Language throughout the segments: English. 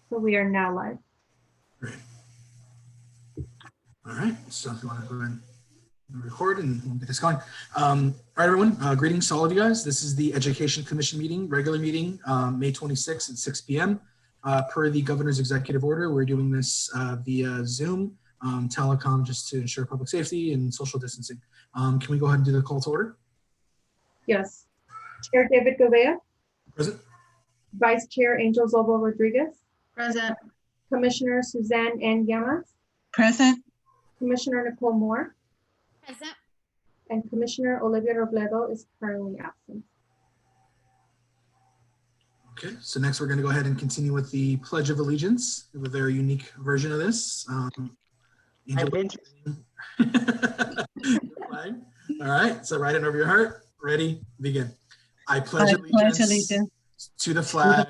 So we are now live. Great. All right, so if you want to go ahead and record and we'll get this going. All right, everyone, greetings to all of you guys. This is the Education Commission meeting, regular meeting, May 26th at 6 p.m. Per the governor's executive order, we're doing this via Zoom, telecom, just to ensure public safety and social distancing. Can we go ahead and do the call to order? Yes. Chair David Gouveia. Present. Vice Chair Angel Zobo Rodriguez. Present. Commissioner Suzanne N. Llamas. Present. Commissioner Nicole Moore. Present. And Commissioner Olivia Robledo is currently absent. Okay, so next we're going to go ahead and continue with the Pledge of Allegiance, a very unique version of this. Angel, all right, so write it over your heart. Ready, begin. I pledge allegiance to the flag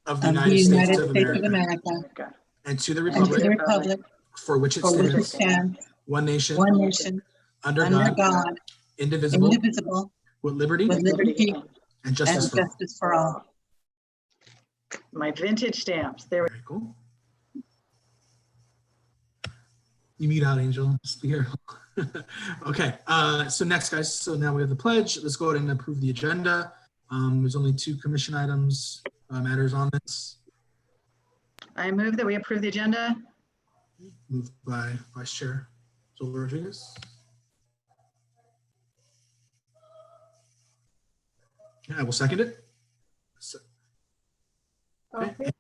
of the United States of America and to the republic for which it stands, one nation, under God, indivisible, with liberty and justice for all. My vintage stamps. There. Very cool. You mute out, Angel. Just be here. Okay. So next, guys. So now we have the pledge. Let's go ahead and approve the agenda. There's only 2 commission items, matters on this. I move that we approve the agenda. Moved by Vice Chair Zobo Rodriguez. Yeah, I will second it. So, okay.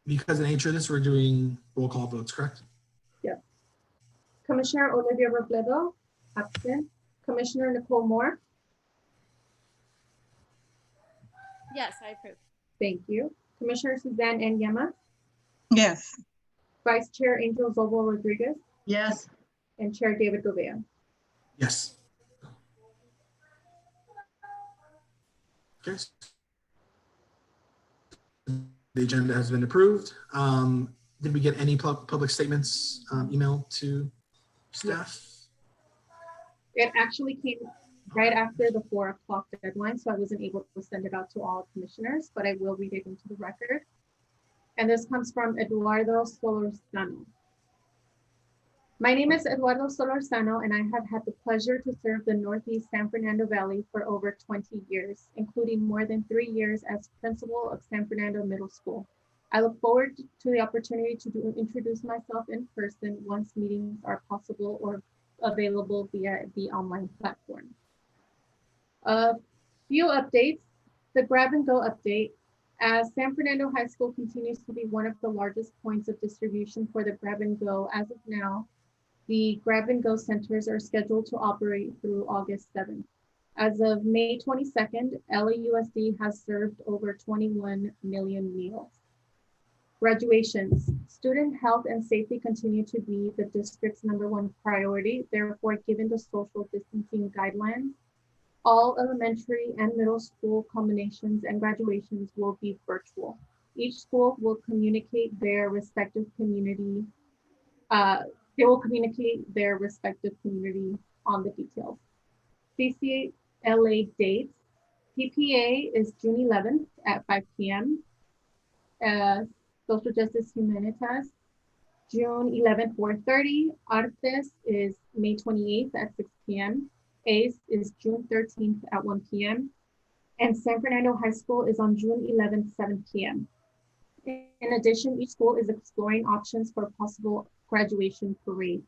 Because of the nature of this, we're doing roll call votes, correct? Yeah. Commissioner Olivia Robledo, absent. Commissioner Nicole Moore. Yes, I approve. Thank you. Commissioner Suzanne N. Llamas. Yes. Vice Chair Angel Zobo Rodriguez. Yes. And Chair David Gouveia. Yes. Okay. The agenda has been approved. Did we get any public statements emailed to staff? It actually came right after the 4 o'clock deadline, so I wasn't able to send it out to all commissioners, but I will read it into the record. And this comes from Eduardo Solorzano. My name is Eduardo Solorzano, and I have had the pleasure to serve the Northeast San Fernando Valley for over 20 years, including more than 3 years as principal of San Fernando Middle School. I look forward to the opportunity to introduce myself in person once meetings are possible or available via the online platform. A few updates. The grab and go update. As San Fernando High School continues to be one of the largest points of distribution for the grab and go as of now, the grab and go centers are scheduled to operate through August 7th. As of May 22nd, LAUSD has served over 21 million meals. Graduations. Student health and safety continue to be the district's #1 priority. Therefore, given the social distancing guidelines, all elementary and middle school combinations and graduations will be virtual. Each school will communicate their respective community. They will communicate their respective community on the details. CCLA dates. PPA is June 11th at 5 p.m. Social Justice Humanitas, June 11th, 4:30. Artes is May 28th at 6 p.m. ACE is June 13th at 1 p.m. And San Fernando High School is on June 11th, 7 p.m. In addition, each school is exploring options for possible graduation parades.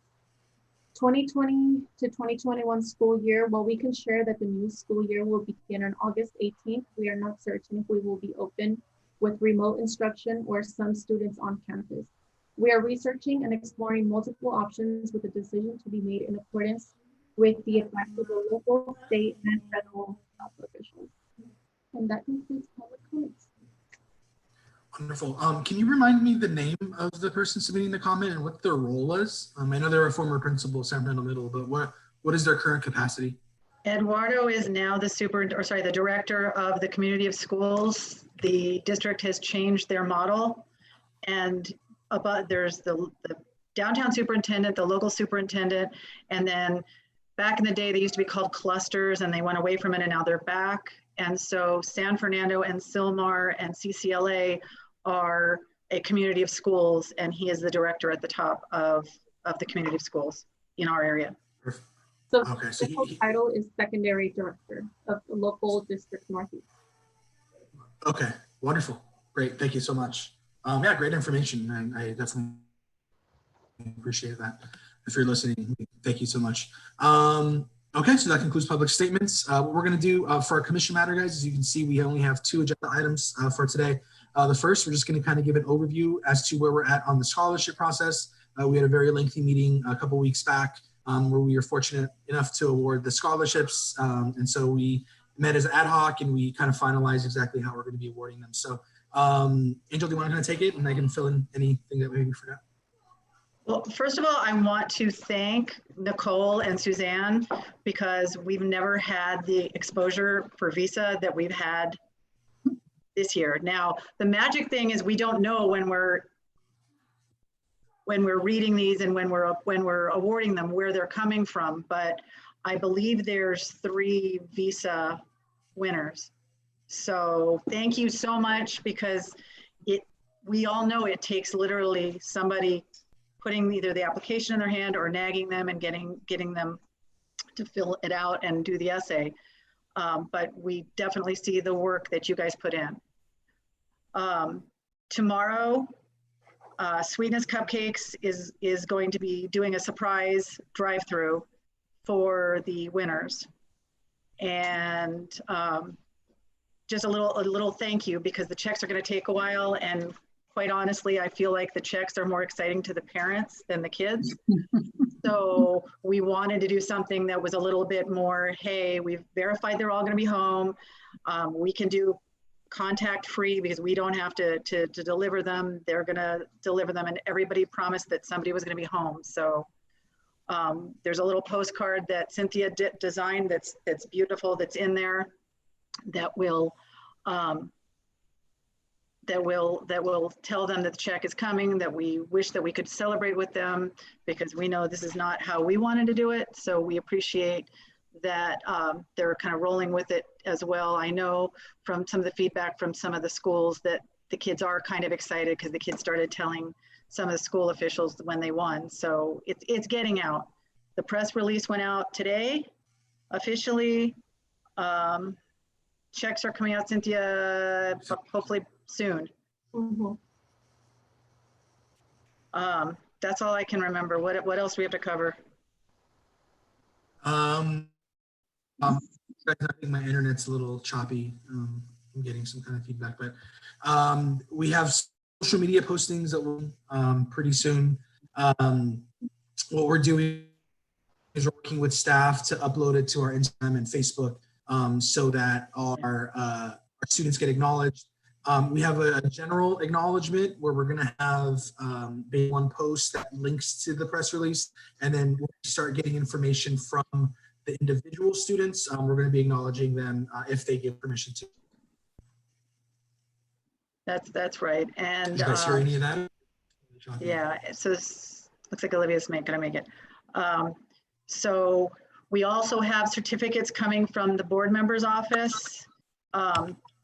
2020 to 2021 school year, while we can share that the new school year will begin on August 18th, we are not certain if we will be open with remote instruction or some students on campus. We are researching and exploring multiple options with a decision to be made in accordance with the advice of the local, state, and federal health officials. And that concludes public comments. Wonderful. Can you remind me the name of the person submitting the comment and what their role was? I know they're a former principal of San Fernando Middle, but what is their current capacity? Eduardo is now the director of the community of schools. The district has changed their model, and there's the downtown superintendent, the local superintendent, and then back in the day, they used to be called clusters, and they went away from it, and now they're back. And so San Fernando and Sylmar and CCLA are a community of schools, and he is the director at the top of the community of schools in our area. So Okay, so the title is secondary director of the local district Northeast. Okay, wonderful. Great. Thank you so much. Yeah, great information. And I definitely appreciate that. If you're listening, thank you so much. Okay, so that concludes public statements. What we're going to do for our commission matter, guys, as you can see, we only have 2 agenda items for today. The first, we're just going to kind of give an overview as to where we're at on the scholarship process. We had a very lengthy meeting a couple weeks back where we were fortunate enough to award the scholarships. And so we met as ad hoc and we kind of finalized exactly how we're going to be awarding them. So Angel, do you want to kind of take it and I can fill in anything that maybe we forgot? Well, first of all, I want to thank Nicole and Suzanne because we've never had the exposure for visa that we've had this year. Now, the magic thing is we don't know when we're reading these and when we're awarding them where they're coming from, but I believe there's 3 visa winners. So thank you so much, because we all know it takes literally somebody putting either the application in their hand or nagging them and getting them to fill it out and do the essay. But we definitely see the work that you guys put in. Tomorrow, Sweetness Cupcakes is going to be doing a surprise drive-through for the winners. And just a little thank you, because the checks are going to take a while, and quite honestly, I feel like the checks are more exciting to the parents than the kids. So we wanted to do something that was a little bit more, hey, we've verified they're all going to be home. We can do contact free because we don't have to deliver them. They're going to deliver them, and everybody promised that somebody was going to be home. So there's a little postcard that Cynthia designed that's beautiful, that's in there, that will tell them that the check is coming, that we wish that we could celebrate with them, because we know this is not how we wanted to do it. So we appreciate that they're kind of rolling with it as well. I know from some of the feedback from some of the schools that the kids are kind of excited, because the kids started telling some of the school officials when they won. So it's getting out. The press release went out today, officially. Checks are coming out, Cynthia, hopefully soon. Mm-hmm. That's all I can remember. What else do we have to cover? I think my internet's a little choppy. I'm getting some kind of feedback, but we have social media postings that will pretty soon. What we're doing is working with staff to upload it to our Instagram and Facebook so that our students get acknowledged. We have a general acknowledgement where we're going to have one post that links to the press release, and then we'll start getting information from the individual students. We're going to be acknowledging them if they give permission to. That's right. And did you guys hear any of that? Yeah, so this looks like Olivia's gonna make it. So we also have certificates coming from the board member's office.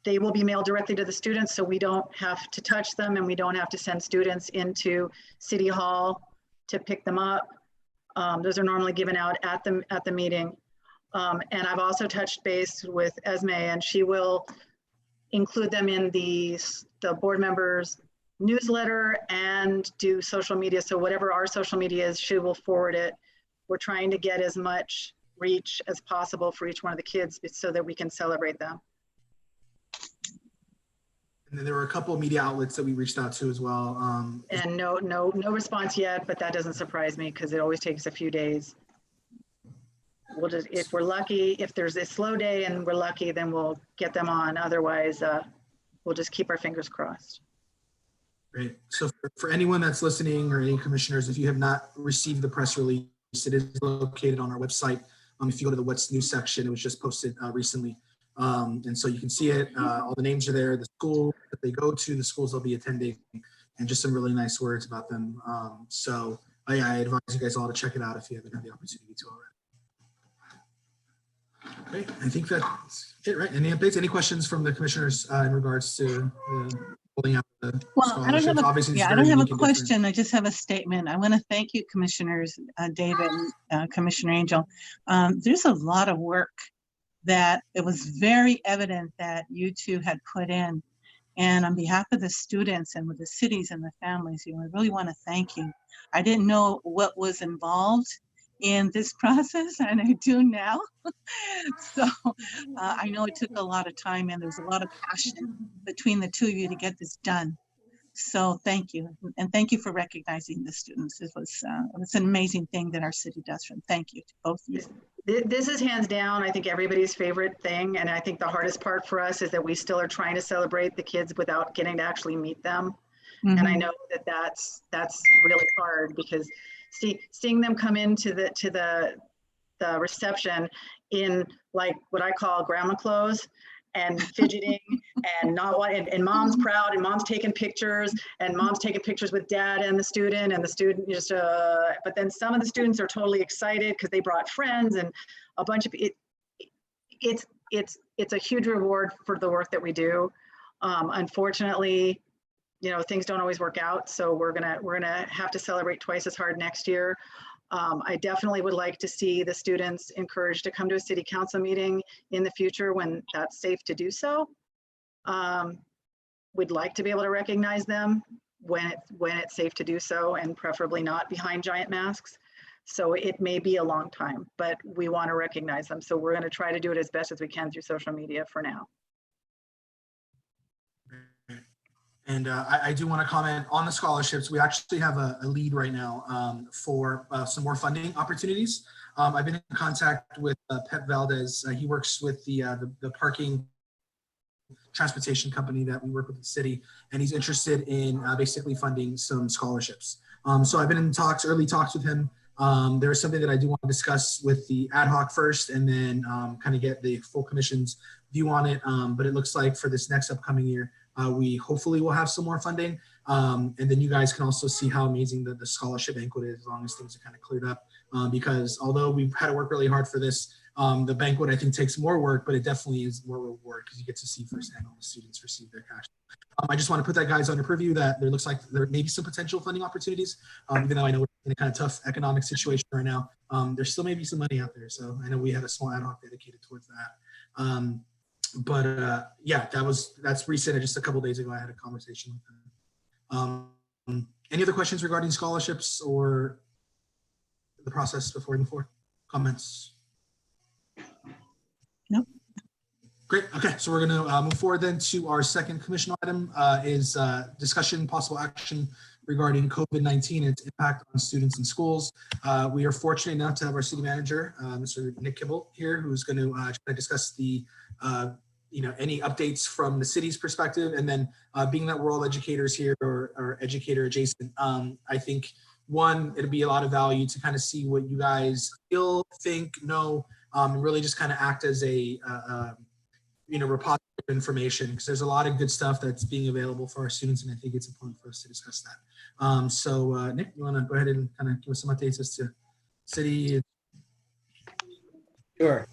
They will be mailed directly to the students, so we don't have to touch them, and we don't have to send students into City Hall to pick them up. Those are normally given out at the meeting. And I've also touched base with Esme, and she will include them in the board members' newsletter and do social media. So whatever our social media is, she will forward it. We're trying to get as much reach as possible for each one of the kids so that we can celebrate them. And then there were a couple of media outlets that we reached out to as well. And no response yet, but that doesn't surprise me, because it always takes a few days. We'll just, if we're lucky, if there's a slow day and we're lucky, then we'll get them on. Otherwise, we'll just keep our fingers crossed. Great. So for anyone that's listening, or any commissioners, if you have not received the press release, it is located on our website. If you go to the What's New section, it was just posted recently. And so you can see it, all the names are there, the school that they go to, the schools they'll be attending, and just some really nice words about them. So I advise you guys all to check it out if you haven't had the opportunity to already. Great, I think that's it, right? Any updates, any questions from the commissioners in regards to the rolling out the Well, I don't have scholarships. Obviously, it's I very don't have a unique and different. question. I just have a statement. I want to thank you, Commissioners David and Commissioner Angel. There's a lot of work that it was very evident that you two had put in. And on behalf of the students and with the cities and the families, I really want to thank you. I didn't know what was involved in this process, and I do now. So I know it took a lot of time and there's a lot of passion between the two of you to get this done. So thank you. And thank you for recognizing the students. It was an amazing thing that our city does. Thank you to both of you. This is hands down, I think, everybody's favorite thing. And I think the hardest part for us is that we still are trying to celebrate the kids without getting to actually meet them. And I know that that's really hard, because seeing them come into the reception in like what I call grandma clothes and fidgeting and not wanting, and mom's proud and mom's taking pictures and mom's taking pictures with dad and the student just, but then some of the students are totally excited because they brought friends and a bunch of it. It's a huge reward for the work that we do. Unfortunately, things don't always work out. So we're gonna have to celebrate twice as hard next year. I definitely would like to see the students encouraged to come to a city council meeting in the future when that's safe to do so. We'd like to be able to recognize them when it's safe to do so, and preferably not behind giant masks. So it may be a long time, but we want to recognize them. So we're going to try to do it as best as we can through social media for now. And I do want to comment on the scholarships. We actually have a lead right now for some more funding opportunities. I've been in contact with Pep Valdez. He works with the parking transportation company that we work with in the city, and he's interested in basically funding some scholarships. So I've been in early talks with him. There's something that I do want to discuss with the ad hoc first, and then kind of get the full commission's view on it. But it looks like for this next upcoming year, we hopefully will have some more funding. And then you guys can also see how amazing the scholarship banquet is, as long as things are kind of cleared up. Because although we've had to work really hard for this, the banquet I think takes more work, but it definitely is more reward because you get to see firsthand all the students receive their cash. I just want to put that, guys, under preview that there looks like there may be some potential funding opportunities. Even though I know we're in a kind of tough economic situation right now, there still may be some money out there. So I know we have a small ad hoc dedicated towards that. Yeah, that's recent. Just a couple of days ago, I had a conversation with them. Any other questions regarding scholarships or the process before we move forward? Comments? Nope. Great. Okay, so we're going to move forward then to our second commission item is discussion, possible action regarding COVID-19 and its impact on students and schools. We are fortunate enough to have our city manager, Mr. Nick Kibble, here, who's going to try to discuss the any updates from the city's perspective. And then being that we're all educators here or educator adjacent, I think it'd be a lot of value to kind of see what you guys feel, think, know, and really just kind of act as a repository of information, because there's a lot of good stuff that's being available for our students, and I think it's important for us to discuss that. So Nick, you want to go ahead and kind of give us some updates as to city? Sure.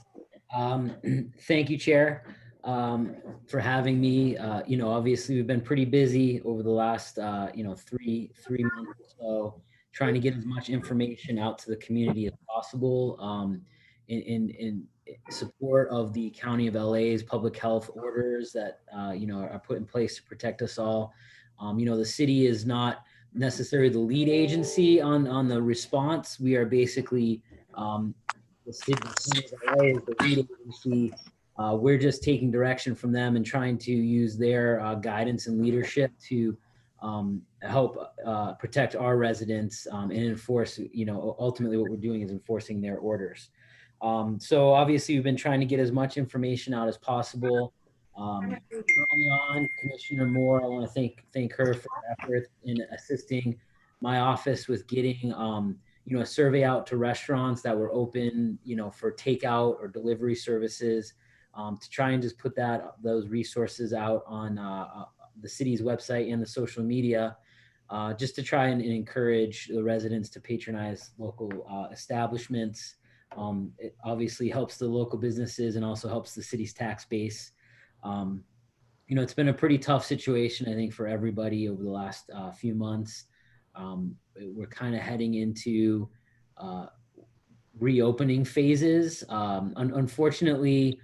Thank you, Chair, for having me. Obviously we've been pretty busy over the last, 3 months or so, trying to get as much information out to the community as possible in support of the County of LA's public health orders that, are put in place to protect us all. The city is not necessarily the lead agency on the response. We are basically, the city of LA is the lead agency. We're just taking direction from them and trying to use their guidance and leadership to help protect our residents and enforce, ultimately what we're doing is enforcing their orders. So obviously we've been trying to get as much information out as possible. Early on, Commissioner Moore, I want to thank her for her efforts in assisting my office with getting a survey out to restaurants that were open, for takeout or delivery services, to try and just put those resources out on the city's website and the social media, just to try and encourage the residents to patronize local establishments. It obviously helps the local businesses and also helps the city's tax base. it's been a pretty tough situation, I think, for everybody over the last few months. We're kind of heading into reopening phases. Unfortunately,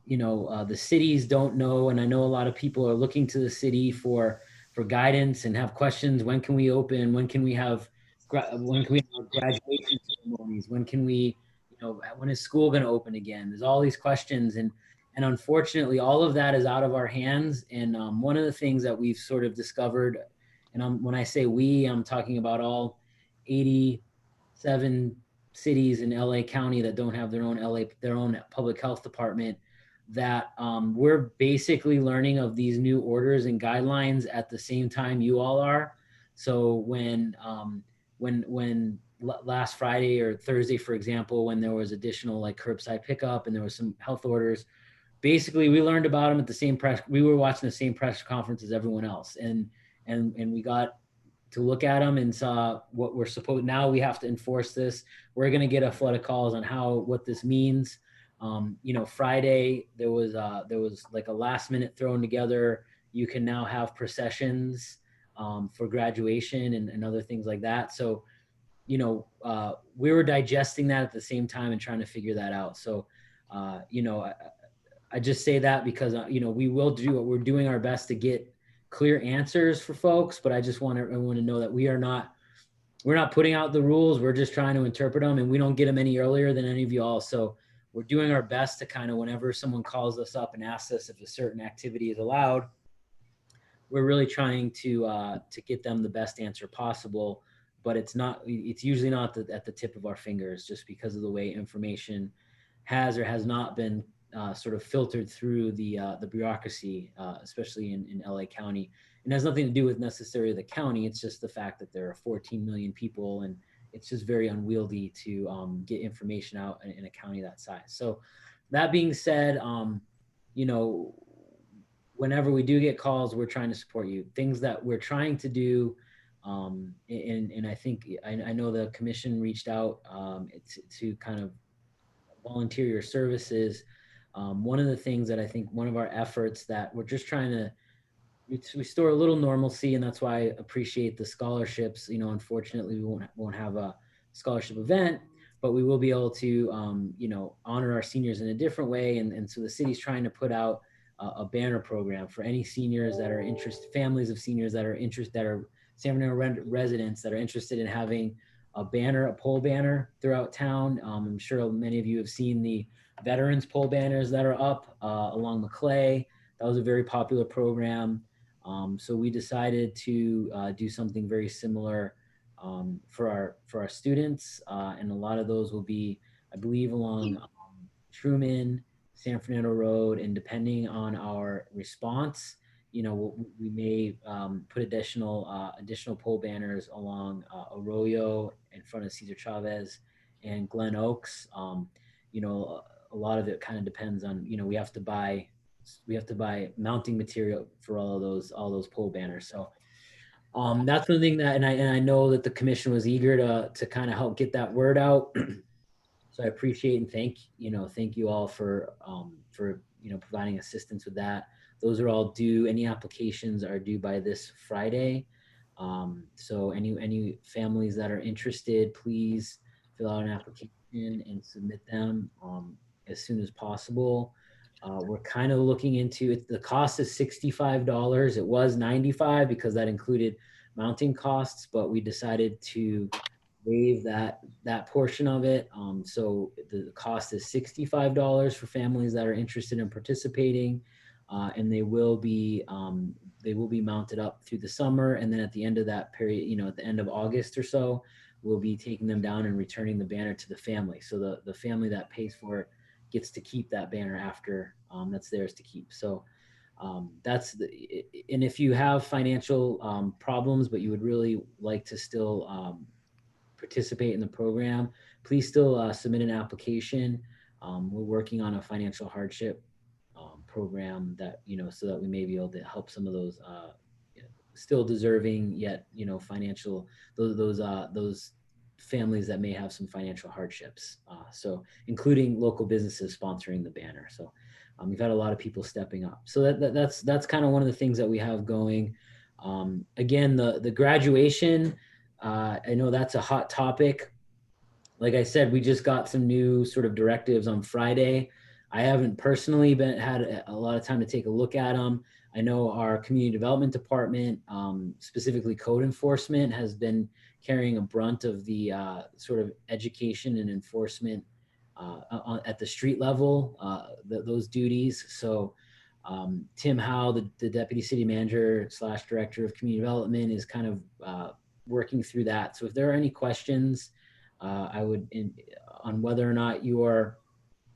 the cities don't know, and I know a lot of people are looking to the city for guidance and have questions. When can we open? When can we have graduation ceremonies? When can we, when is school going to open again? There's all these questions, and unfortunately, all of that is out of our hands. And one of the things that we've sort of discovered, and when I say we, I'm talking about all 87 cities in LA County that don't have their own public health department, that we're basically learning of these new orders and guidelines at the same time you all are. So when last Friday or Thursday, for example, when there was additional like curbside pickup and there was some health orders, basically we learned about them at the same press. We were watching the same press conference as everyone else, and we got to look at them and saw what we're supposed. Now we have to enforce this. We're going to get a flood of calls on what this means. Friday there was like a last minute thrown together. You can now have processions for graduation and other things like that. So, we were digesting that at the same time and trying to figure that out. So, I just say that because, we we're doing our best to get clear answers for folks, but I just want everyone to know that we're not putting out the rules. We're just trying to interpret them, and we don't get them any earlier than any of you all. So we're doing our best to kind of, whenever someone calls us up and asks us if a certain activity is allowed, we're really trying to get them the best answer possible. But it's usually not at the tip of our fingers, just because of the way information has or has not been sort of filtered through the bureaucracy, especially in LA County. And it has nothing to do with necessarily the county. It's just the fact that there are 14 million people, and it's just very unwieldy to get information out in a county that size. So that being said, whenever we do get calls, we're trying to support you. Things that we're trying to do, and I think I know the commission reached out to kind of volunteer your services. One of the things that I think, one of our efforts that we're just trying to restore a little normalcy, and that's why I appreciate the scholarships. Unfortunately, we won't have a scholarship event, but we will be able to honor our seniors in a different way. And so the city's trying to put out a banner program for any seniors that are interested, families of seniors that are interested, that are San Fernando residents that are interested in having a pole banner throughout town. I'm sure many of you have seen the veterans pole banners that are up along Maclay. That was a very popular program. So we decided to do something very similar for our students. And a lot of those will be, I believe, along Truman, San Fernando Road, and depending on our response, we may put additional pole banners along Arroyo in front of Cesar Chavez and Glen Oaks. A lot of it kind of depends on, we have to buy mounting material for all those pole banners. So that's one thing that, and I know that the commission was eager to kind of help get that word out. So I appreciate and thank you all for providing assistance with that. Those are all due. Any applications are due by this Friday. So any families that are interested, please fill out an application and submit them as soon as possible. We're kind of looking into it. The cost is $65. It was $95 because that included mounting costs, but we decided to waive that portion of it. So the cost is $65 for families that are interested in participating, and they will be mounted up through the summer. And then at the end of that period, at the end of August or so, we'll be taking them down and returning the banner to the family. So the family that pays for it gets to keep that banner after. That's theirs to keep. So and if you have financial problems, but you would really like to still participate in the program, please still submit an application. We're working on a financial hardship program that, so that we may be able to help some of those still deserving yet, financial, those families that may have some financial hardships. So including local businesses sponsoring the banner. So We've had a lot of people stepping up. So that's kind of one of the things that we have going. Again, the graduation, I know that's a hot topic. Like I said, we just got some new sort of directives on Friday. I haven't personally had a lot of time to take a look at them. I know our community development department, specifically code enforcement, has been carrying a brunt of the sort of education and enforcement at the street level, those duties. So Tim Howe, the deputy city manager / director of community development, is kind of working through that. So if there are any questions, I would on whether or not your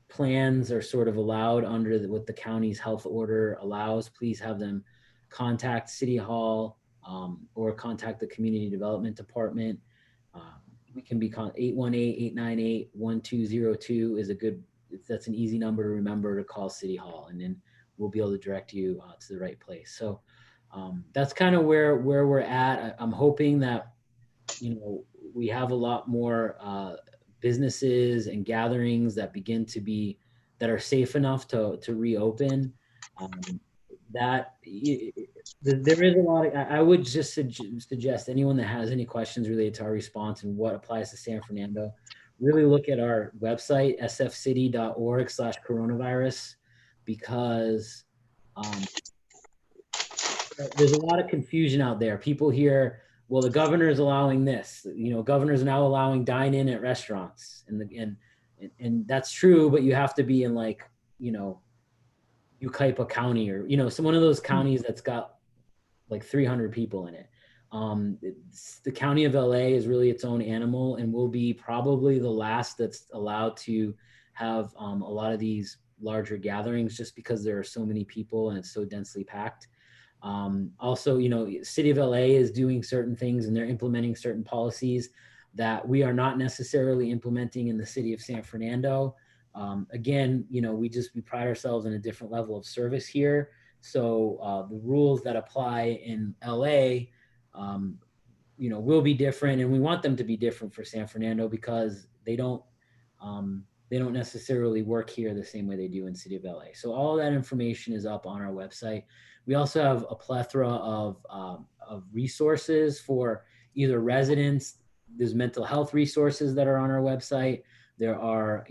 plans are sort of allowed under what the county's health order allows, please have them contact City Hall or contact the Community Development Department. We can be 818-898-1202 is a good, that's an easy number to remember to call City Hall, and then we'll be able to direct you to the right place. So that's kind of where we're at. I'm hoping that, we have a lot more businesses and gatherings that begin to be, that are safe enough to reopen. There is a lot of, I would just suggest anyone that has any questions related to our response and what applies to San Fernando, really look at our website, sfcity.org/coronavirus, because there's a lot of confusion out there. People hear, well, the governor is allowing this, governors are now allowing dine-in at restaurants, and that's true, but you have to be in Yucaipa County or, some one of those counties that's got like 300 people in it. The county of LA is really its own animal and will be probably the last that's allowed to have a lot of these larger gatherings, just because there are so many people and it's so densely packed. Also, City of LA is doing certain things and they're implementing certain policies that we are not necessarily implementing in the city of San Fernando. Again, we pride ourselves in a different level of service here. So the rules that apply in LA, will be different, and we want them to be different for San Fernando because they don't necessarily work here the same way they do in City of LA. So all of that information is up on our website. We also have a plethora of resources for either residents. There's mental health resources that are on our website. There are,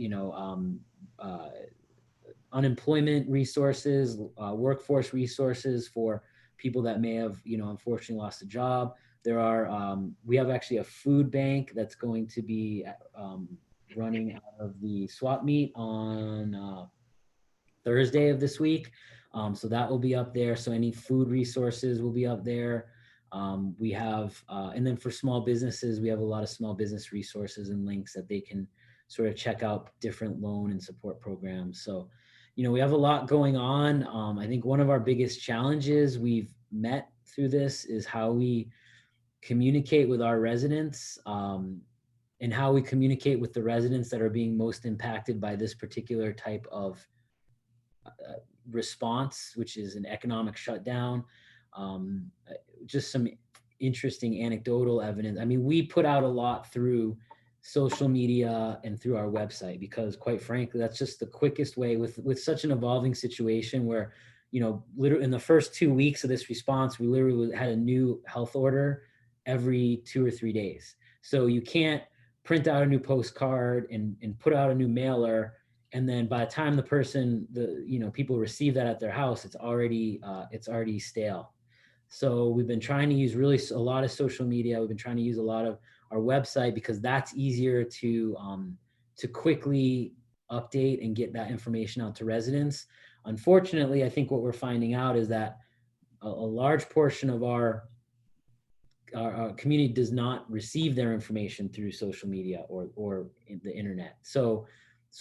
unemployment resources, workforce resources for people that may have, unfortunately lost a job. There are, we have actually a food bank that's going to be running out of the swap meet on Thursday of this week. So that will be up there. So any food resources will be up there. We have, and then for small businesses, we have a lot of small business resources and links that they can sort of check out different loan and support programs. So, we have a lot going on. I think one of our biggest challenges we've met through this is how we communicate with our residents and how we communicate with the residents that are being most impacted by this particular type of response, which is an economic shutdown. Just some interesting anecdotal evidence. I mean, we put out a lot through social media and through our website because, quite frankly, that's just the quickest way with such an evolving situation where, literally in the first 2 weeks of this response, we literally had a new health order every 2 or 3 days. So you can't print out a new postcard and put out a new mailer, and then by the time people receive that at their house, it's already stale. So we've been trying to use really a lot of social media. We've been trying to use a lot of our website because that's easier to quickly update and get that information out to residents. Unfortunately, I think what we're finding out is that a large portion of our community does not receive their information through social media or the internet. So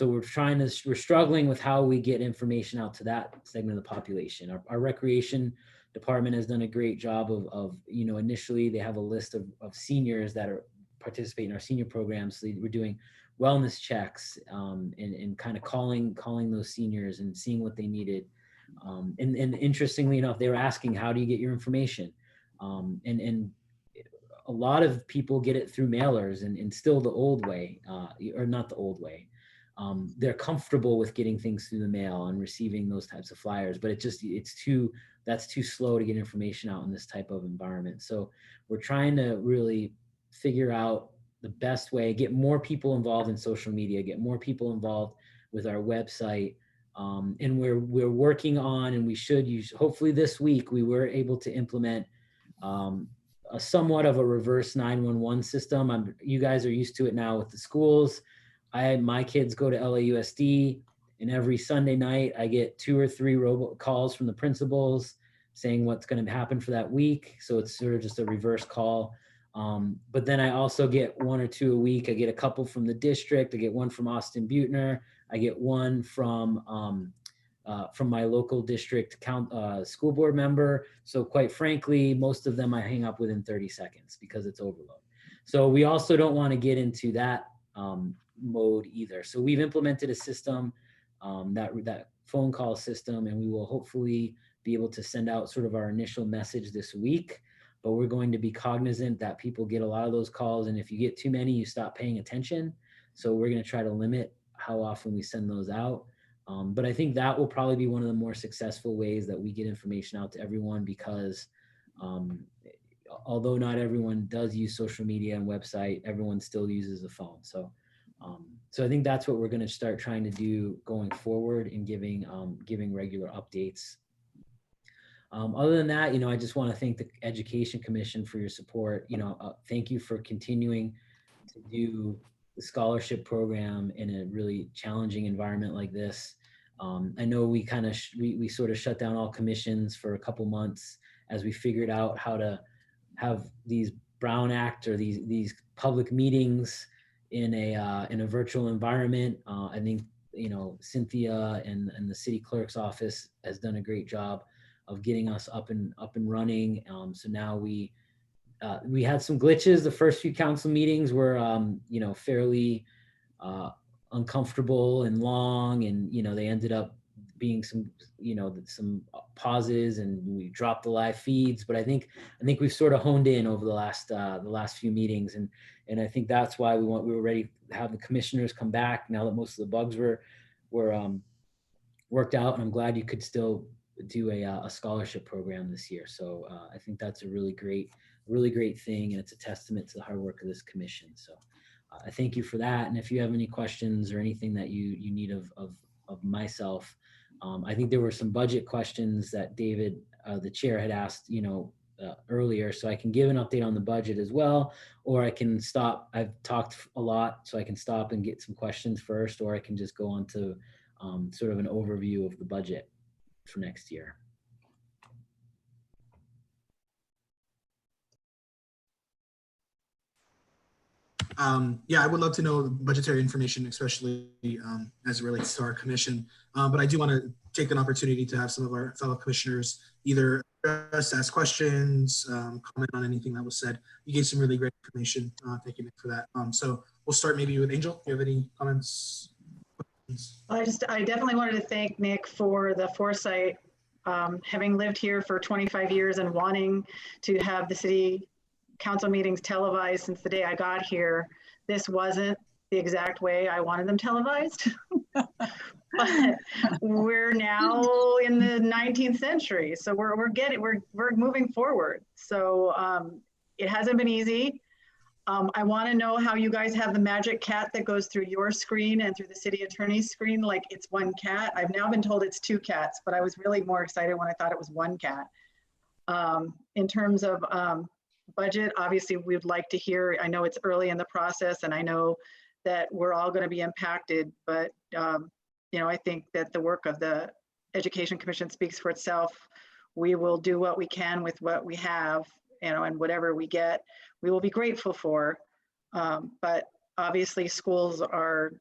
we're struggling with how we get information out to that segment of the population. Our recreation department has done a great job of initially they have a list of seniors that are participating in our senior programs. So we're doing wellness checks and kind of calling those seniors and seeing what they needed. And interestingly enough, they were asking, how do you get your information? And a lot of people get it through mailers and still the old way, or not the old way. they're comfortable with getting things through the mail and receiving those types of flyers, but that's too slow to get information out in this type of environment. So we're trying to really figure out the best way, get more people involved in social media, get more people involved with our website. And we're working on, and we should use, hopefully this week, we were able to implement a somewhat of a reverse 911 system. You guys are used to it now with the schools. My kids go to LAUSD, and every Sunday night I get 2 or 3 calls from the principals saying what's going to happen for that week. So it's sort of just a reverse call. But then I also get 1 or 2 a week. I get a couple from the district. I get one from Austin Butner. I get one from my local district school board member. So quite frankly, most of them I hang up within 30 seconds because it's overload. So we also don't want to get into that mode either. So we've implemented a system, that phone call system, and we will hopefully be able to send out sort of our initial message this week. But we're going to be cognizant that people get a lot of those calls, and if you get too many, you stop paying attention. So we're going to try to limit how often we send those out. But I think that will probably be one of the more successful ways that we get information out to everyone, because although not everyone does use social media and website, everyone still uses the phone. So I think that's what we're going to start trying to do going forward, and giving regular updates. Other than that, I just want to thank the Education Commission for your support. Thank you for continuing to do the scholarship program in a really challenging environment like this. I know we we sort of shut down all commissions for a couple months as we figured out how to have these Brown Act or these public meetings in a virtual environment. I think Cynthia and the city clerk's office has done a great job of getting us up and running. So now we had some glitches. The first few council meetings were fairly uncomfortable and long, and they ended up being some pauses, and we dropped the live feeds. But I think we've sort of honed in over the last few meetings, and I think that's why we were ready to have the commissioners come back now that most of the bugs were worked out. And I'm glad you could still do a scholarship program this year. So I think that's a really great thing, and it's a testament to the hard work of this commission. So I thank you for that. And if you have any questions or anything that you need of myself, I think there were some budget questions that David, the chair, had asked, earlier. So I can give an update on the budget as well, or I can stop. I've talked a lot, so I can stop and get some questions first, or I can just go on to sort of an overview of the budget for next year. Yeah, I would love to know the budgetary information, especially as it relates to our commission. But I do want to take an opportunity to have some of our fellow commissioners either ask questions, comment on anything that was said. You gave some really great information. Thank you, Nick, for that. So we'll start maybe with Angel. Do you have any comments? I definitely wanted to thank Nick for the foresight. Having lived here for 25 years and wanting to have the city council meetings televised since the day I got here, this wasn't the exact way I wanted them televised. But we're now in the 19th century, so we're moving forward. So it hasn't been easy. I want to know how you guys have the magic cat that goes through your screen and through the city attorney's screen, like it's one cat. I've now been told it's 2 cats, but I was really more excited when I thought it was 1 cat. In terms of budget, obviously we'd like to hear, I know it's early in the process and I know that we're all going to be impacted, but I think that the work of the Education Commission speaks for itself. We will do what we can with what we have, and whatever we get, we will be grateful for. But obviously schools are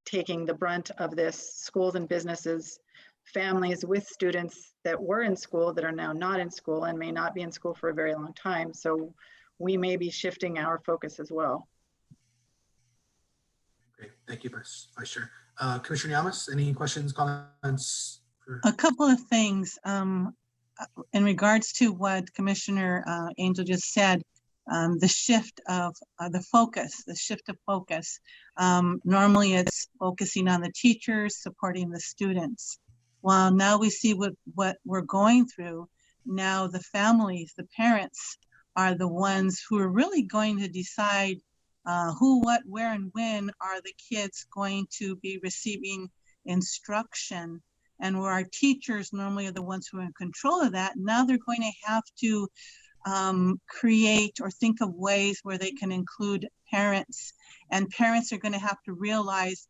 taking the brunt of this, schools and businesses, families with students that were in school that are now not in school and may not be in school for a very long time. So we may be shifting our focus as well. Great, thank you, Vice Chair. Commissioner Yamas, any questions, comments? A couple of things. In regards to what Commissioner Angel just said, the shift of the shift of focus. Normally it's focusing on the teachers, supporting the students. While now we see what we're going through, now the families, the parents are the ones who are really going to decide who, what, where, and when are the kids going to be receiving instruction. And where our teachers normally are the ones who are in control of that, now they're going to have to create or think of ways where they can include parents, and parents are going to have to realize,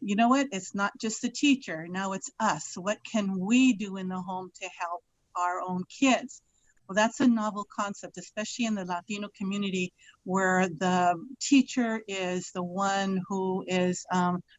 you know what, it's not just the teacher, now it's us. What can we do in the home to help our own kids? Well, that's a novel concept, especially in the Latino community, where the teacher is the one who is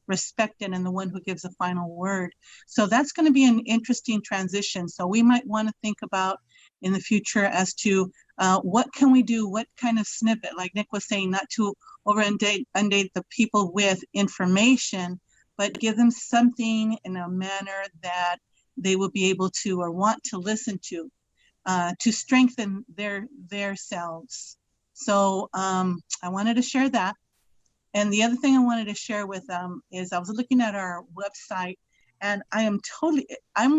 respected and the one who gives the final word. So that's going to be an interesting transition. So we might want to think about in the future as to what can we do, what kind of snippet, like Nick was saying, not to inundate the people with information, but give them something in a manner that they will be able to or want to listen to strengthen their selves. So I wanted to share that. And the other thing I wanted to share with them is I was looking at our website, and I'm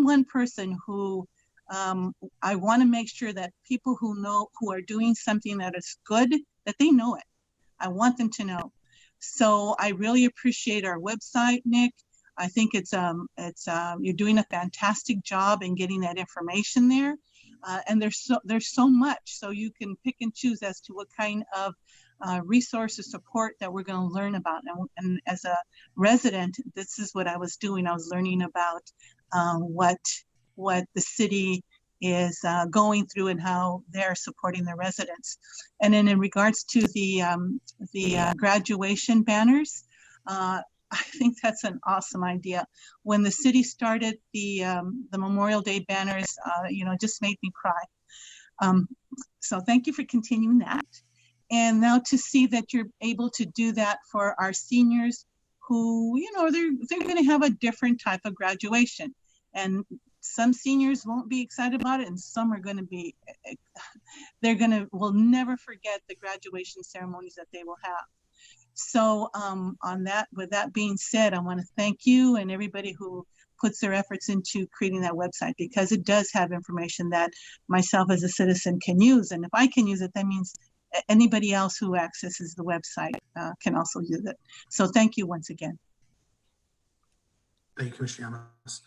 one person who I want to make sure that people who are doing something that is good, that they know it. I want them to know. So I really appreciate our website, Nick. I think you're doing a fantastic job in getting that information there. And there's so much, so you can pick and choose as to what kind of resources, support that we're going to learn about. And as a resident, this is what I was doing. I was learning about what the city is going through and how they're supporting their residents. And then in regards to the graduation banners, I think that's an awesome idea. When the city started the Memorial Day banners, it just made me cry. So thank you for continuing that. And now to see that you're able to do that for our seniors who, they're going to have a different type of graduation. And some seniors won't be excited about it, and some are going to be, will never forget the graduation ceremonies that they will have. So with that being said, I want to thank you and everybody who puts their efforts into creating that website, because it does have information that myself as a citizen can use. And if I can use it, that means anybody else who accesses the website can also use it. So thank you once again. Thank you, Commissioner Llamas.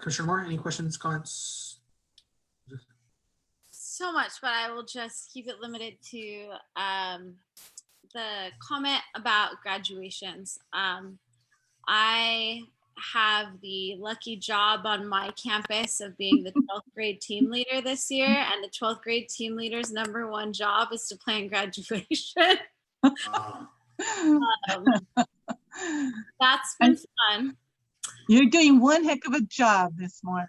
Commissioner Moore, any questions, comments? So much, but I will just keep it limited to the comment about graduations. I have the lucky job on my campus of being the 12th grade team leader this year, and the 12th grade team leader's #1 job is to plan graduation. That's been fun. You're doing one heck of a job this morning.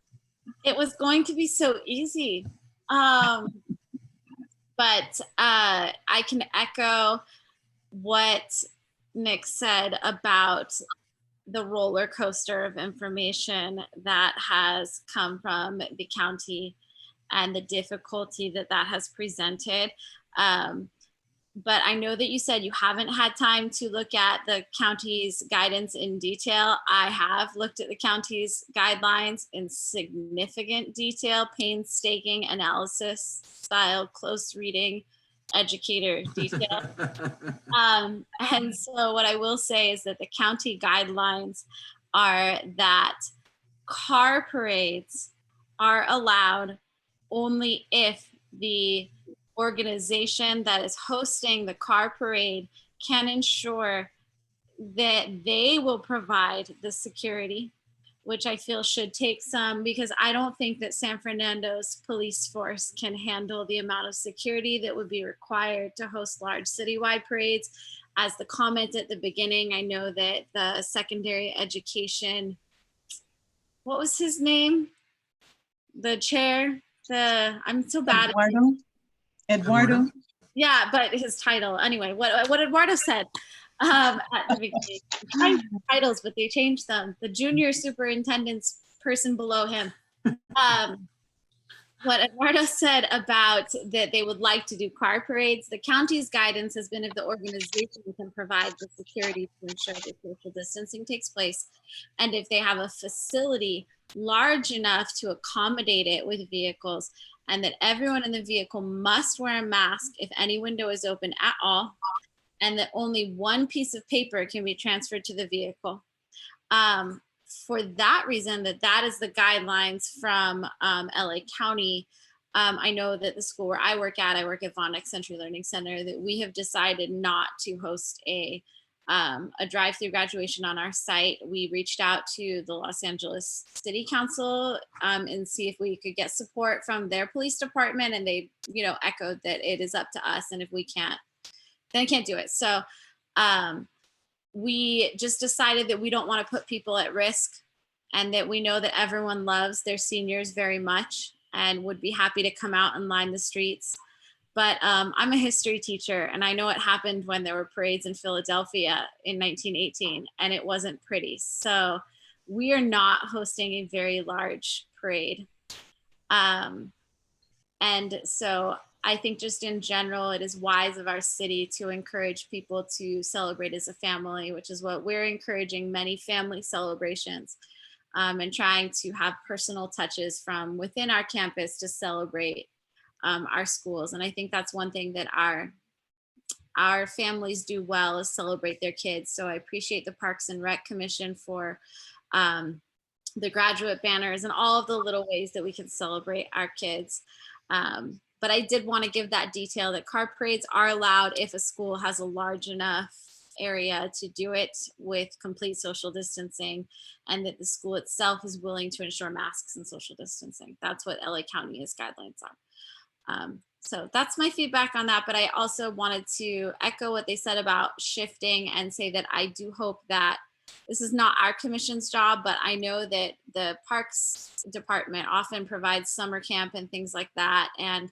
It was going to be so easy. But I can echo what Nick said about the roller coaster of information that has come from the county and the difficulty that has presented. But I know that you said you haven't had time to look at the county's guidance in detail. I have looked at the county's guidelines in significant detail, painstaking analysis style, close reading, educator detail. And so what I will say is that the county guidelines are that car parades are allowed only if the organization that is hosting the car parade can ensure that they will provide the security, which I feel should take some, because I don't think that San Fernando's police force can handle the amount of security that would be required to host large citywide parades. As the comment at the beginning, I know that the secondary education, what was his name? The chair, I'm so bad. Eduardo. Yeah, but his title, anyway, what Eduardo said at the beginning. Titles, but they changed them. The junior superintendent's person below him. what Eduardo said about that they would like to do car parades, the county's guidance has been if the organization can provide the security to ensure that social distancing takes place, and if they have a facility large enough to accommodate it with vehicles, and that everyone in the vehicle must wear a mask if any window is open at all, and that only one piece of paper can be transferred to the vehicle. For that reason, that is the guidelines from LA County. I know that the school where I work at Vonnegut Century Learning Center, that we have decided not to host a drive-through graduation on our site. We reached out to the Los Angeles City Council and see if we could get support from their police department, and they, echoed that it is up to us, and if we can't, then I can't do it. So we just decided that we don't want to put people at risk, and that we know that everyone loves their seniors very much and would be happy to come out and line the streets. But I'm a history teacher, and I know what happened when there were parades in Philadelphia in 1918, and it wasn't pretty. So we are not hosting a very large parade. And so I think just in general, it is wise of our city to encourage people to celebrate as a family, which is what we're encouraging, many family celebrations, and trying to have personal touches from within our campus to celebrate our schools. And I think that's one thing that our families do well, is celebrate their kids. So I appreciate the Parks and Rec Commission for the graduate banners and all of the little ways that we can celebrate our kids. But I did want to give that detail that car parades are allowed if a school has a large enough area to do it with complete social distancing, and that the school itself is willing to ensure masks and social distancing. That's what LA County's guidelines are. So that's my feedback on that. But I also wanted to echo what they said about shifting and say that I do hope that this is not our commission's job, but I know that the Parks Department often provides summer camp and things like that, and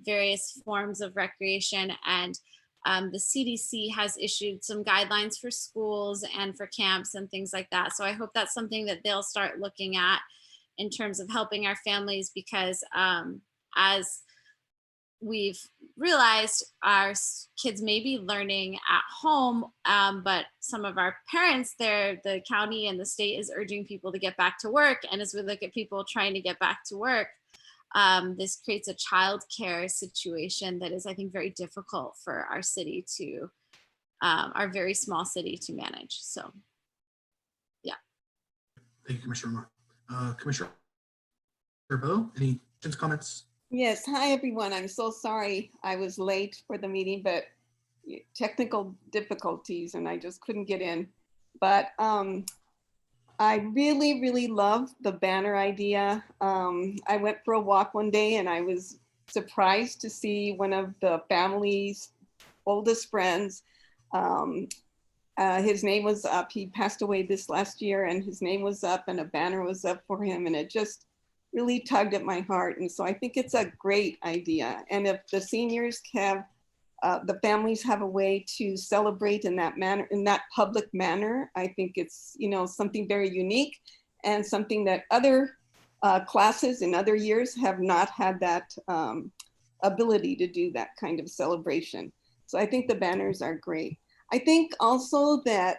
various forms of recreation. And the CDC has issued some guidelines for schools and for camps and things like that. So I hope that's something that they'll start looking at in terms of helping our families, because as we've realized, our kids may be learning at home, but some of our parents there, the county and the state is urging people to get back to work. And as we look at people trying to get back to work, this creates a childcare situation that is, I think, very difficult for our city to, our very small city to manage. So, yeah. Thank you, Commissioner Moore. Commissioner Bowe, any questions, comments? Yes, hi everyone. I'm so sorry I was late for the meeting, but technical difficulties and I just couldn't get in. But I really, really love the banner idea. I went for a walk one day and I was surprised to see one of the family's oldest friends. His name was up. He passed away this last year and his name was up and a banner was up for him, and it just really tugged at my heart. And so I think it's a great idea. And if the seniors have, the families have a way to celebrate in that manner, in that public manner, I think it's, something very unique and something that other classes in other years have not had that ability to do that kind of celebration. So I think the banners are great. I think also that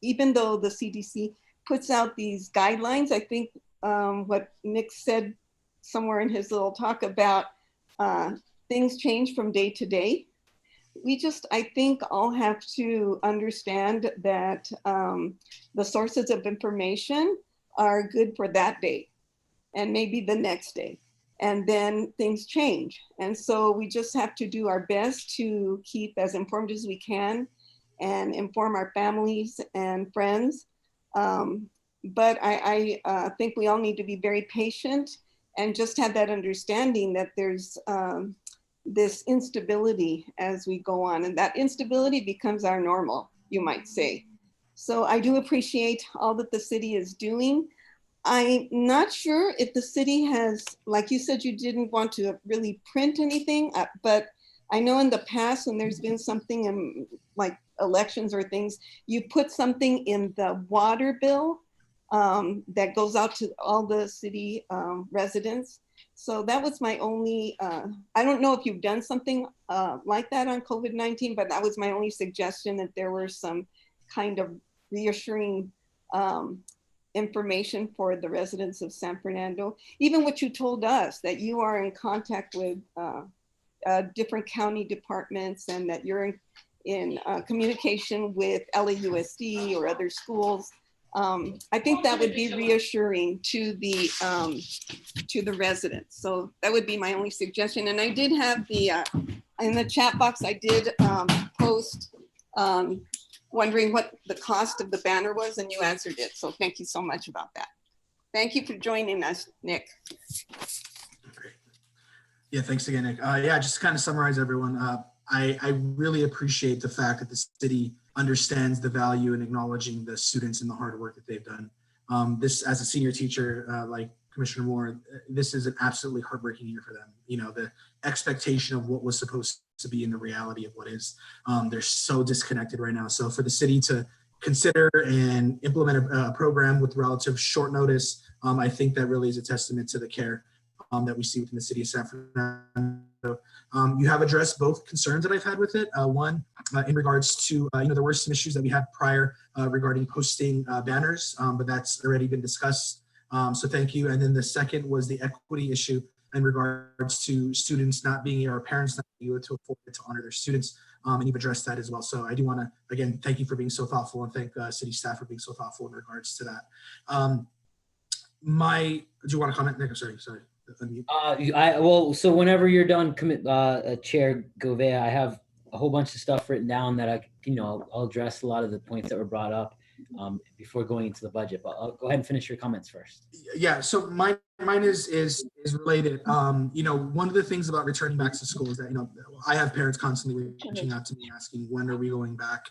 even though the CDC puts out these guidelines, I think what Nick said somewhere in his little talk about things change from day to day. We just, I think, all have to understand that the sources of information are good for that day and maybe the next day, and then things change. And so we just have to do our best to keep as informed as we can and inform our families and friends. But I think we all need to be very patient and just have that understanding that there's this instability as we go on, and that instability becomes our normal, you might say. So I do appreciate all that the city is doing. I'm not sure if the city has, like you said, you didn't want to really print anything, but I know in the past when there's been something in like elections or things, you put something in the water bill that goes out to all the city residents. So that was my only, I don't know if you've done something like that on COVID-19, but that was my only suggestion, that there were some kind of reassuring information for the residents of San Fernando. Even what you told us, that you are in contact with different county departments, and that you're in communication with LAUSD or other schools. I think that would be reassuring to the residents. So that would be my only suggestion. And I did have the, in the chat box, I did post wondering what the cost of the banner was, and you answered it. So thank you so much about that. Thank you for joining us, Nick. Great. Yeah, thanks again, Nick. Yeah, just to kind of summarize everyone, I really appreciate the fact that the city understands the value in acknowledging the students and the hard work that they've done. This, as a senior teacher, like Commissioner Moore, this is an absolutely heartbreaking year for them. You know, the expectation of what was supposed to be and the reality of what is, they're so disconnected right now. So for the city to consider and implement a program with relative short notice, I think that really is a testament to the care that we see within the city of San Fernando. You have addressed both concerns that I've had with it. One, in regards to, there were some issues that we had prior regarding posting banners, but that's already been discussed. So thank you. And then the second was the equity issue in regards to students not being, or parents not being able to afford it to honor their students. And you've addressed that as well. So I do want to, again, thank you for being so thoughtful, and thank city staff for being so thoughtful in regards to that. Do you want to comment, Nick? Sorry. Well, so whenever you're done, Chair Govea, I have a whole bunch of stuff written down that I'll address a lot of the points that were brought up before going into the budget. But I'll go ahead and finish your comments first. Yeah. So mine is related. One of the things about returning back to school is that I have parents constantly reaching out to me asking, when are we going back?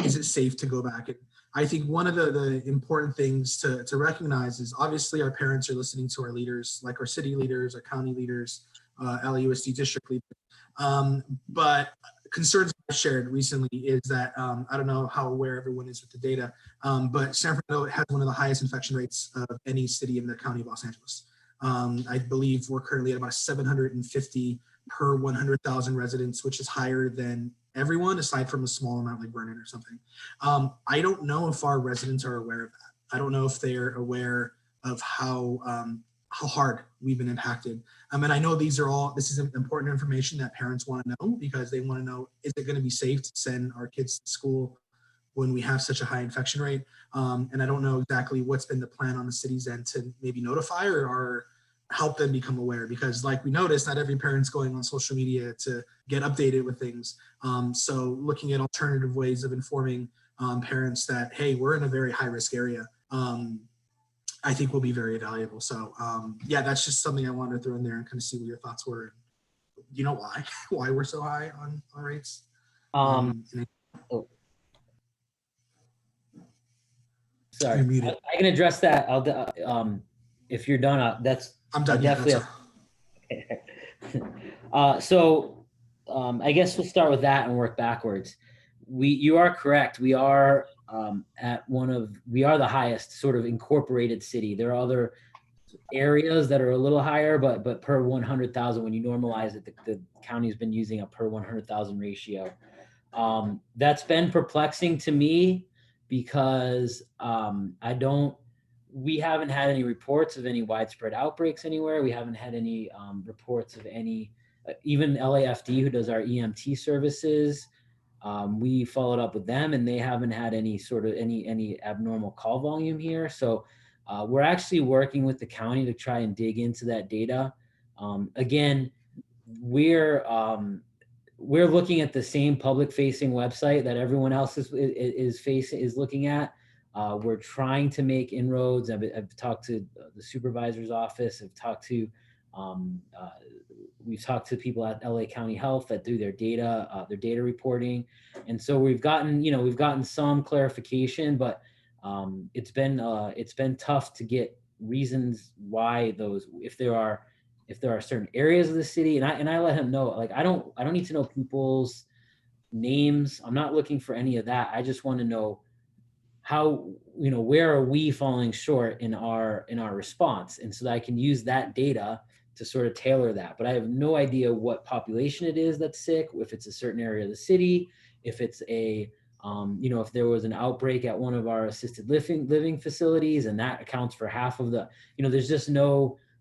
Is it safe to go back? And I think one of the important things to recognize is, obviously our parents are listening to our leaders, like our city leaders, our county leaders, LAUSD district leaders. But concerns I've shared recently is that, I don't know how aware everyone is with the data, but San Fernando has one of the highest infection rates of any city in the county of Los Angeles. I believe we're currently at about 750 per 100,000 residents, which is higher than everyone aside from a small amount like Vernon or something. I don't know if our residents are aware of that. I don't know if they're aware of how hard we've been impacted. And I know this is important information that parents want to know, because they want to know, is it going to be safe to send our kids to school when we have such a high infection rate? And I don't know exactly what's been the plan on the city's end to maybe notify or help them become aware, because like we noticed, not every parent's going on social media to get updated with things. So looking at alternative ways of informing parents that, hey, we're in a very high risk area, I think will be very valuable. So yeah, that's just something I wanted to throw in there and kind of see what your thoughts were. You know why we're so high on rates? Sorry, I can address that. I'll if you're done, I'm done. Definitely. So I guess we'll start with that and work backwards. You are correct. We are we are the highest sort of incorporated city. There are other areas that are a little higher, but per 100,000, when you normalize it, the county's been using a per 100,000 ratio. That's been perplexing to me, because we haven't had any reports of any widespread outbreaks anywhere. We haven't had any reports of any, even LAFD, who does our EMT services. We followed up with them, and they haven't had any sort of any abnormal call volume here. So we're actually working with the county to try and dig into that data. Again, we're looking at the same public-facing website that everyone else is looking at. We're trying to make inroads. I've talked to the supervisor's office. We've talked to people at LA County Health that do their data reporting, and so we've gotten some clarification, but it's been tough to get reasons why if there are certain areas of the city, and I let him know, like, I don't need to know people's names. I'm not looking for any of that. I just want to know how, where are we falling short in our response, and so that I can use that data to sort of tailor that. But I have no idea what population it is that's sick, if it's a certain area of the city, if it's a, if there was an outbreak at one of our assisted living facilities and that accounts for half of the, there's just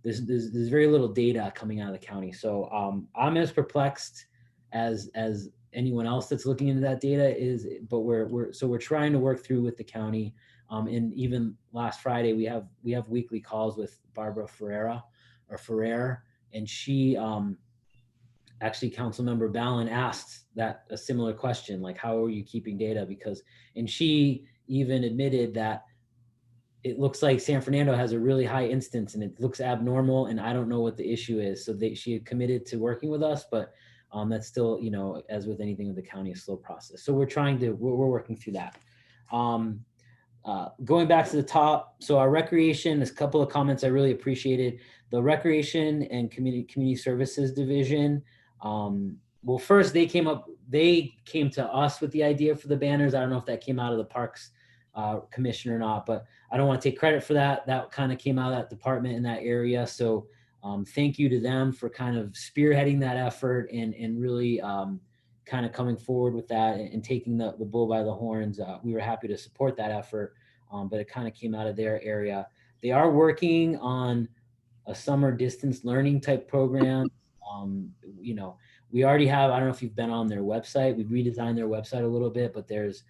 there's very little data coming out of the county. So I'm as perplexed as anyone else that's looking into that data is, but we're trying to work through with the county. And even last Friday, we have weekly calls with Barbara Ferrer, and she, actually Councilmember Ballin asked that a similar question, like, how are you keeping data? And she even admitted that it looks like San Fernando has a really high instance and it looks abnormal, and I don't know what the issue is. So she had committed to working with us, but that's still, as with anything with the county, a slow process. So we're working through that. Going back to the top, so our recreation, there's a couple of comments I really appreciated. The Recreation and Community Services Division, well, first they came to us with the idea for the banners. I don't know if that came out of the Parks Commission or not, but I don't want to take credit for that. That kind of came out of that department in that area. So thank you to them for kind of spearheading that effort and really kind of coming forward with that and taking the bull by the horns. We were happy to support that effort, but it kind of came out of their area. They are working on a summer distance learning type program. We already have, I don't know if you've been on their website, we've redesigned their website a little bit, but there's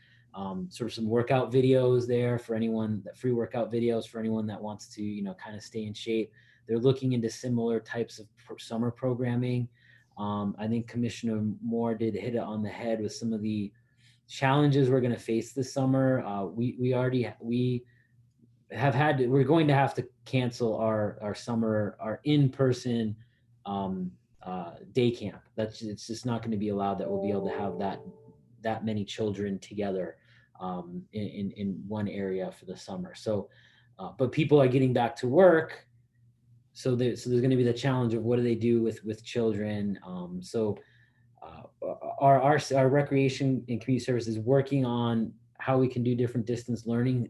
sort of some workout videos there for anyone, free workout videos for anyone that wants to, kind of stay in shape. They're looking into similar types of summer programming. I think Commissioner Moore did hit it on the head with some of the challenges we're going to face this summer. We're going to have to cancel our summer, our in-person day camp. It's just not going to be allowed that we'll be able to have that many children together in one area for the summer. So, but people are getting back to work. So there's going to be the challenge of what do they do with children. Our recreation and community services is working on how we can do different distance learning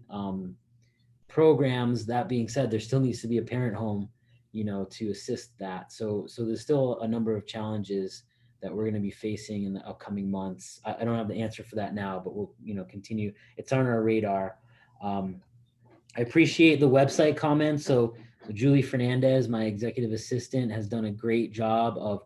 programs. That being said, there still needs to be a parent home, to assist that. So there's still a number of challenges that we're going to be facing in the upcoming months. I don't have the answer for that now, but we'll, continue. It's on our radar. I appreciate the website comments. So Julie Fernandez, my executive assistant, has done a great job of,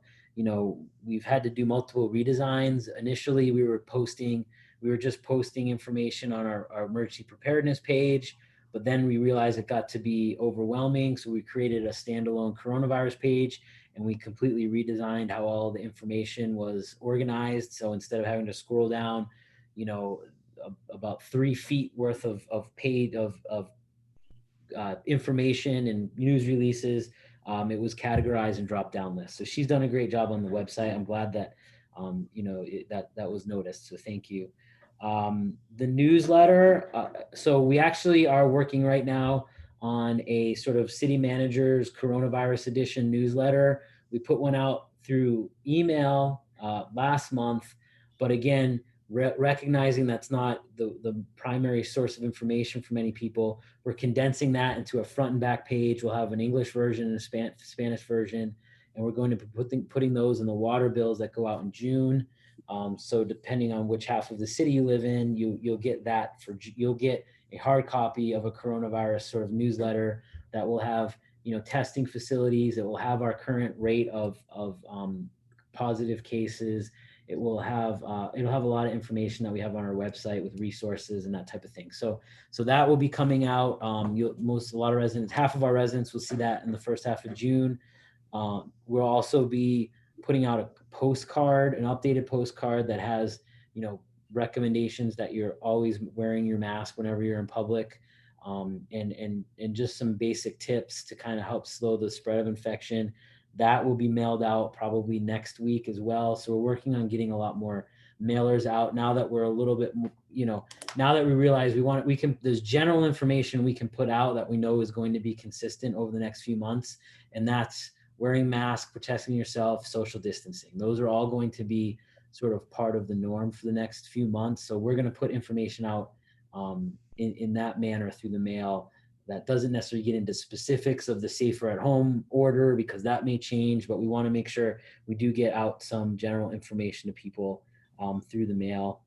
we've had to do multiple redesigns. Initially, we were just posting information on our emergency preparedness page, but then we realized it got to be overwhelming. So we created a standalone coronavirus page, and we completely redesigned how all the information was organized. So instead of having to scroll down, about 3 feet worth of information and news releases, it was categorized and dropped down lists. So she's done a great job on the website. I'm glad that that was noticed. So thank you. The newsletter. So we actually are working right now on a sort of city manager's coronavirus edition newsletter. We put one out through email last month, but again, recognizing that's not the primary source of information for many people, we're condensing that into a front and back page. We'll have an English version and a Spanish version, and we're going to be putting those in the water bills that go out in June. So depending on which half of the city you live in, you'll get that you'll get a hard copy of a coronavirus sort of newsletter that will have, testing facilities. It will have our current rate of positive cases. It will have it'll have a lot of information that we have on our website with resources and that type of thing. So that will be coming out. Half of our residents will see that in the first half of June. We'll also be putting out a postcard, an updated postcard that has, recommendations that you're always wearing your mask whenever you're in public, and just some basic tips to kind of help slow the spread of infection. That will be mailed out probably next week as well. So we're working on getting a lot more mailers out now that we're a little bit, now that we realize there's general information we can put out that we know is going to be consistent over the next few months. And that's wearing masks, protecting yourself, social distancing. Those are all going to be sort of part of the norm for the next few months. So we're going to put information out in that manner through the mail that doesn't necessarily get into specifics of the safer at home order, because that may change, but we want to make sure we do get out some general information to people through the mail.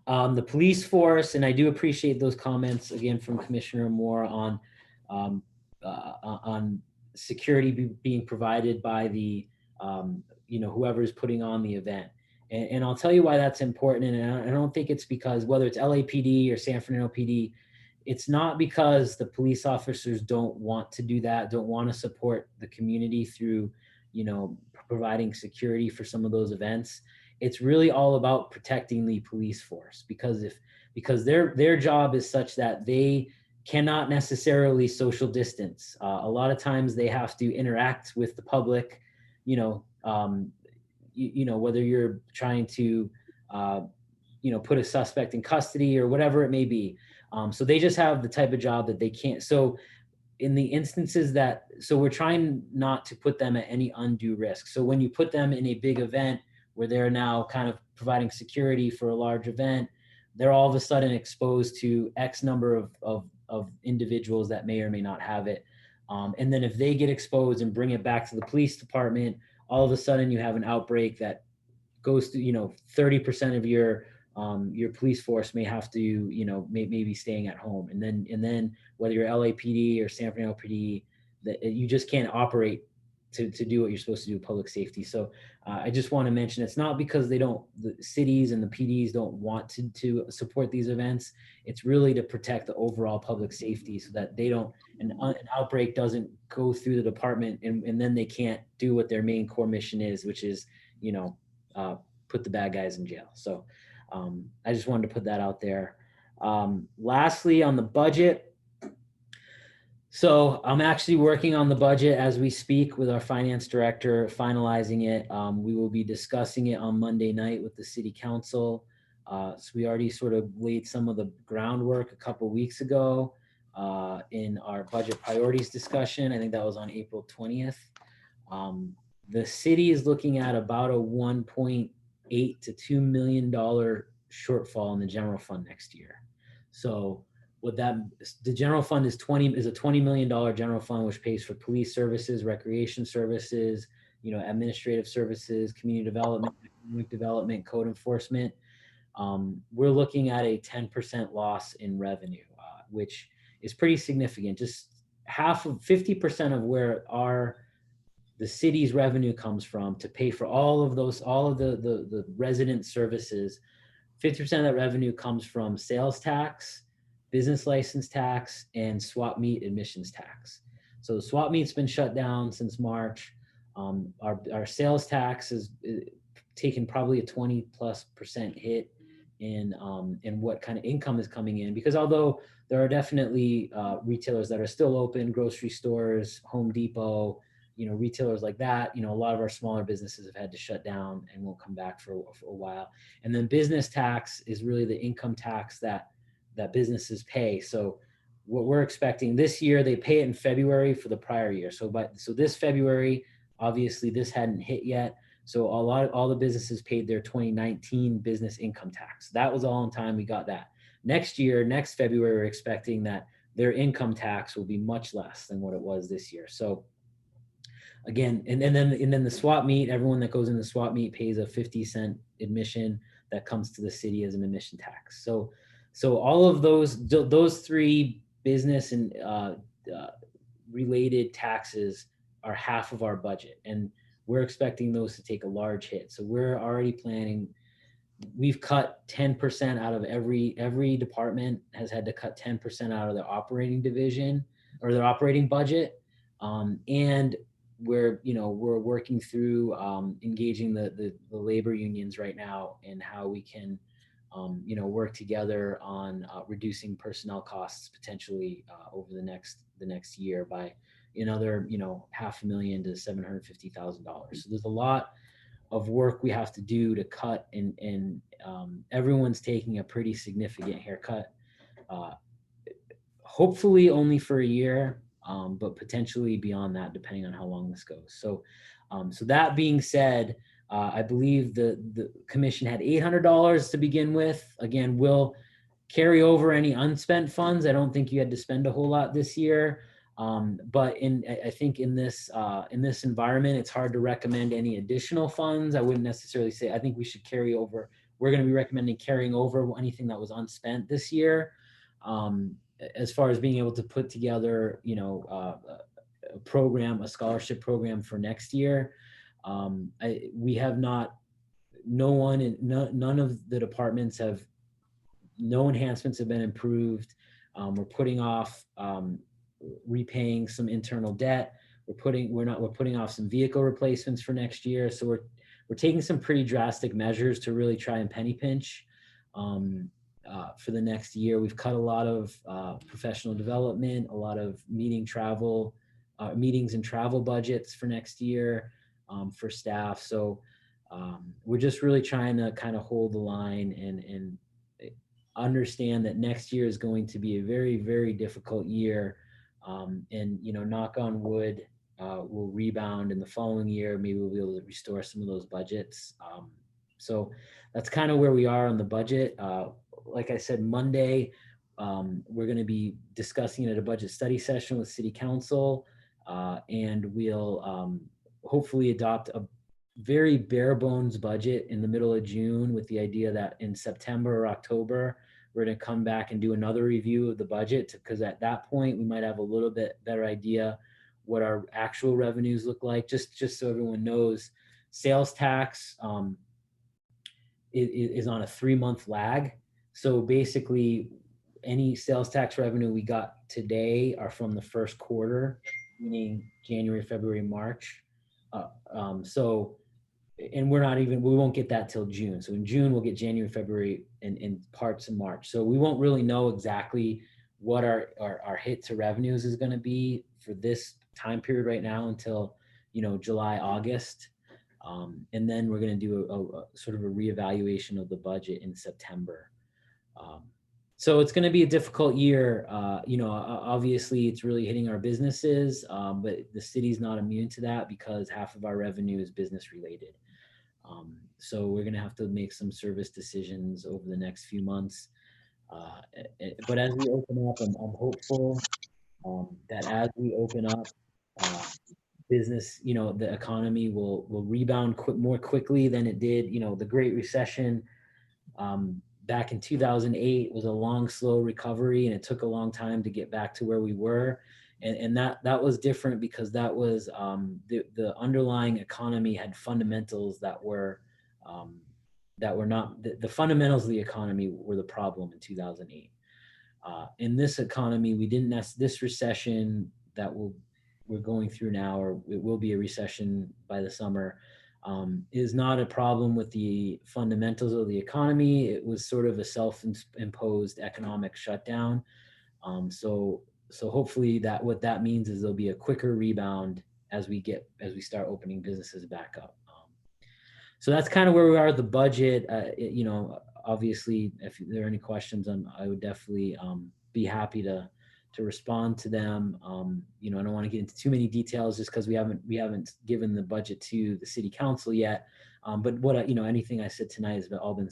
The police force, and I do appreciate those comments again from Commissioner Moore on security being provided by the whoever is putting on the event. And I'll tell you why that's important. And I don't think it's because whether it's LAPD or San Fernando PD, it's not because the police officers don't want to do that, don't want to support the community through, providing security for some of those events. It's really all about protecting the police force, because their job is such that they cannot necessarily social distance. A lot of times they have to interact with the public, whether you're trying to, put a suspect in custody or whatever it may be. So they just have the type of job that they can't. So in the instances so we're trying not to put them at any undue risk. So when you put them in a big event where they're now kind of providing security for a large event, they're all of a sudden exposed to X number of individuals that may or may not have it. And then if they get exposed and bring it back to the police department, all of a sudden you have an outbreak that goes to, 30% of your police force may have to, maybe staying at home. And then whether you're LAPD or San Fernando PD, that you just can't operate to do what you're supposed to do, public safety. So I just want to mention, it's not because the cities and the PDs don't want to support these events. It's really to protect the overall public safety so that they don't, an outbreak doesn't go through the department and then they can't do what their main core mission is, which is, put the bad guys in jail. So I just wanted to put that out there. Lastly, on the budget. So I'm actually working on the budget as we speak with our finance director, finalizing it. We will be discussing it on Monday night with the city council. So we already sort of laid some of the groundwork a couple weeks ago in our budget priorities discussion. I think that was on April 20th. The city is looking at about a $1.8 to $2 million shortfall in the general fund next year. So the general fund is a $20 million general fund, which pays for police services, recreation services, administrative services, community development, economic development, code enforcement. We're looking at a 10% loss in revenue, which is pretty significant. Just 50% of where the city's revenue comes from to pay for all of the resident services. 50% of that revenue comes from sales tax, business license tax, and swap meet admissions tax. So the swap meet's been shut down since March. Our sales tax has taken probably a 20+% hit in what kind of income is coming in, because although there are definitely retailers that are still open, grocery stores, Home Depot, retailers like that, a lot of our smaller businesses have had to shut down and won't come back for a while. And then business tax is really the income tax that businesses pay. So what we're expecting this year, they pay it in February for the prior year. So this February, obviously this hadn't hit yet. So all the businesses paid their 2019 business income tax. That was all in time. We got that. Next February, we're expecting that their income tax will be much less than what it was this year. So again, and then the swap meet, everyone that goes in the swap meet pays a 50-cent admission that comes to the city as an admission tax. So all of those three business and related taxes are half of our budget, and we're expecting those to take a large hit. So we're already planning. We've cut 10% out of every department has had to cut 10% out of their operating division or their operating budget, and we're working through engaging the labor unions right now and how we can work together on reducing personnel costs potentially over the next year by another $500,000 to $750,000. So there's a lot of work we have to do to cut, and everyone's taking a pretty significant haircut. Hopefully only for a year, but potentially beyond that, depending on how long this goes. So that being said, I believe the commission had $800 to begin with. Again, carry over any unspent funds. I don't think you had to spend a whole lot this year. But I think in this environment, it's hard to recommend any additional funds. I wouldn't necessarily say, I think we should carry over. We're going to be recommending carrying over anything that was unspent this year. As far as being able to put together, a program, a scholarship program for next year. We have not, none of the departments have, no enhancements have been improved. We're putting off repaying some internal debt. We're putting off some vehicle replacements for next year. So we're taking some pretty drastic measures to really try and penny pinch for the next year. We've cut a lot of professional development, a lot of meetings and travel budgets for next year for staff. So we're just really trying to kind of hold the line and understand that next year is going to be a very, very difficult year. And, knock on wood, we'll rebound in the following year. Maybe we'll be able to restore some of those budgets. So that's kind of where we are on the budget. Like I said, Monday, we're going to be discussing it at a budget study session with City Council, and we'll hopefully adopt a very bare bones budget in the middle of June, with the idea that in September or October, we're going to come back and do another review of the budget, because at that point we might have a little bit better idea what our actual revenues look like. Just so everyone knows, sales tax is on a 3-month lag. So basically, any sales tax revenue we got today are from the first quarter, meaning January, February, March. And we won't get that till June. So in June, we'll get January, February, and parts of March. So we won't really know exactly what our hit to revenues is going to be for this time period right now until, July, August. And then we're going to do a sort of a reevaluation of the budget in September. So it's going to be a difficult year. Obviously it's really hitting our businesses, but the city's not immune to that because half of our revenue is business related. So we're going to have to make some service decisions over the next few months. But as we open up, I'm hopeful that as we open up, business, the economy will rebound more quickly than it did. The Great Recession back in 2008 was a long, slow recovery, and it took a long time to get back to where we were. And that was different because that was the underlying economy had fundamentals that were not the fundamentals of the economy were the problem in 2008. In this economy, we didn't this recession that we're going through now, or it will be a recession by the summer, is not a problem with the fundamentals of the economy. It was sort of a self-imposed economic shutdown. So hopefully what that means is there'll be a quicker rebound as we start opening businesses back up. So that's kind of where we are with the budget. Obviously, if there are any questions, I would definitely be happy to respond to them. I don't want to get into too many details just because we haven't given the budget to the City Council yet. But what anything I said tonight has all been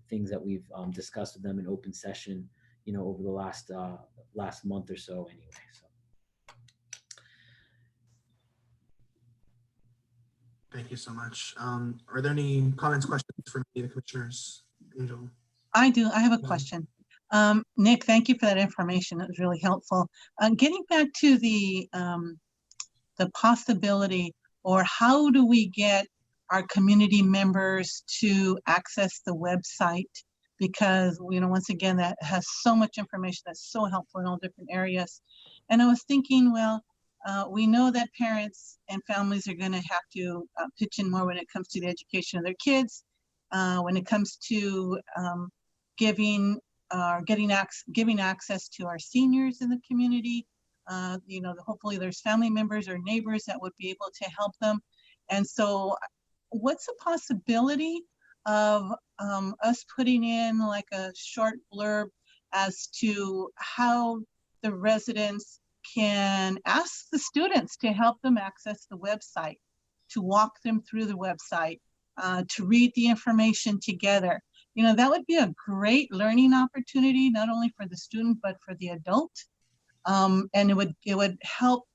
things that we've discussed with them in open session, over the last month or so anyway. So. Thank you so much. Are there any comments, questions from the commissioners? Angel? I do. I have a question. Nick, thank you for that information. It was really helpful. Getting back to the possibility, or how do we get our community members to access the website? Because, once again, that has so much information that's so helpful in all different areas. And I was thinking, we know that parents and families are going to have to pitch in more when it comes to the education of their kids, when it comes to giving access to our seniors in the community. Hopefully there's family members or neighbors that would be able to help them. And so what's the possibility of us putting in like a short blurb as to how the residents can ask the students to help them access the website, to walk them through the website, to read the information together? You know, that would be a great learning opportunity, not only for the student, but for the adult. And it would help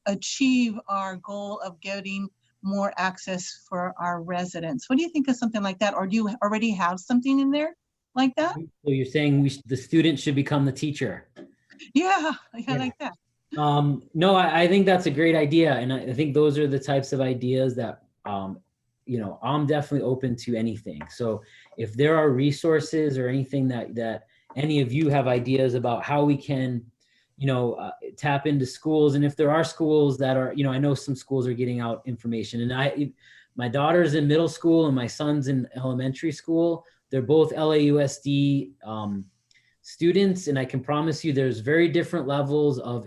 achieve our goal of getting more access for our residents. What do you think of something like that? Or do you already have something in there like that? So you're saying the student should become the teacher? Yeah, Yeah. like that. No, I think that's a great idea. And I think those are the types of ideas that, you know, I'm definitely open to anything. So if there are resources or anything that any of you have ideas about how we can, you know, tap into schools. And if there are schools that are, you know, I know some schools are getting out information, and my daughter's in middle school and my son's in elementary school. They're both LAUSD students, and I can promise you there's very different levels of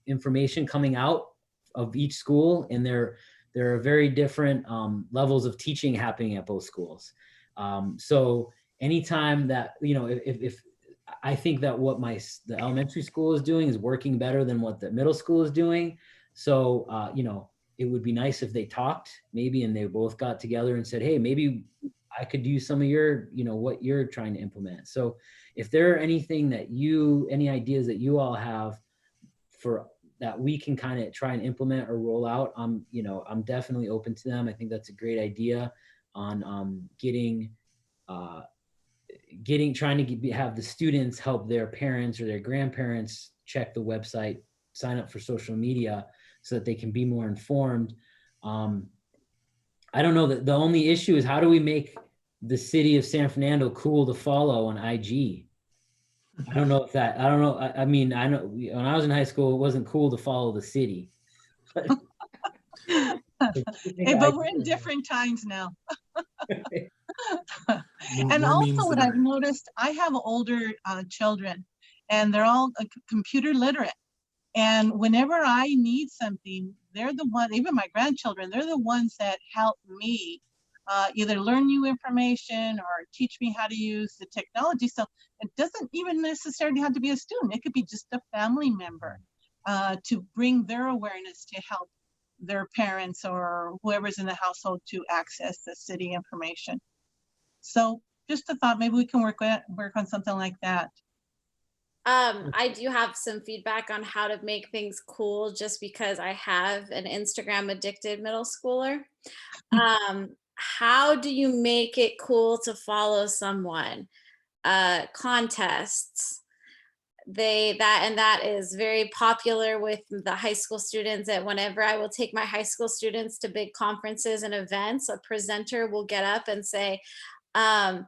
information coming out of each school, and there are very different levels of teaching happening at both schools. So anytime that, you know, if I think that what the elementary school is doing is working better than what the middle school is doing. So, you know, it would be nice if they talked maybe, and they both got together and said, hey, maybe I could use some of your, you know, what you're trying to implement. So if there are anything that any ideas that you all have for that we can kind of try and implement or roll out, you know, I'm definitely open to them. I think that's a great idea on trying to have the students help their parents or their grandparents check the website, sign up for social media so that they can be more informed. I don't know, that the only issue is how do we make the city of San Fernando cool to follow on IG? I don't know if that, I don't know. I mean, I know when I was in high school, it wasn't cool to follow the city. But we're in different times now. And More also what I've better. noticed, I have older children, and they're all computer literate. And whenever I need something, they're the one, even my grandchildren, they're the ones that help me either learn new information or teach me how to use the technology. So it doesn't even necessarily have to be a student. It could be just a family member to bring their awareness to help their parents or whoever's in the household to access the city information. So just a thought, maybe we can work on something like that. I do have some feedback on how to make things cool, just because I have an Instagram addicted middle schooler. How do you make it cool to follow someone? Contests. That is very popular with the high school students, that whenever I will take my high school students to big conferences and events, a presenter will get up and say, I'm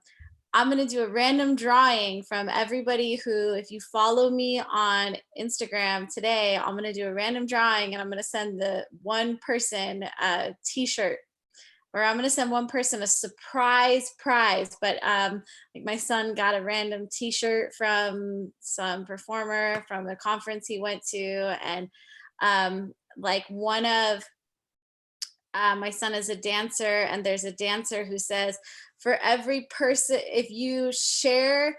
going to do a random drawing from everybody who, if you follow me on Instagram today, I'm going to do a random drawing, and I'm going to send the one person a t-shirt, or I'm going to send one person a surprise prize. But like my son got a random t-shirt from some performer from a conference he went to. And like one of my son is a dancer, and there's a dancer who says, for every person, if you share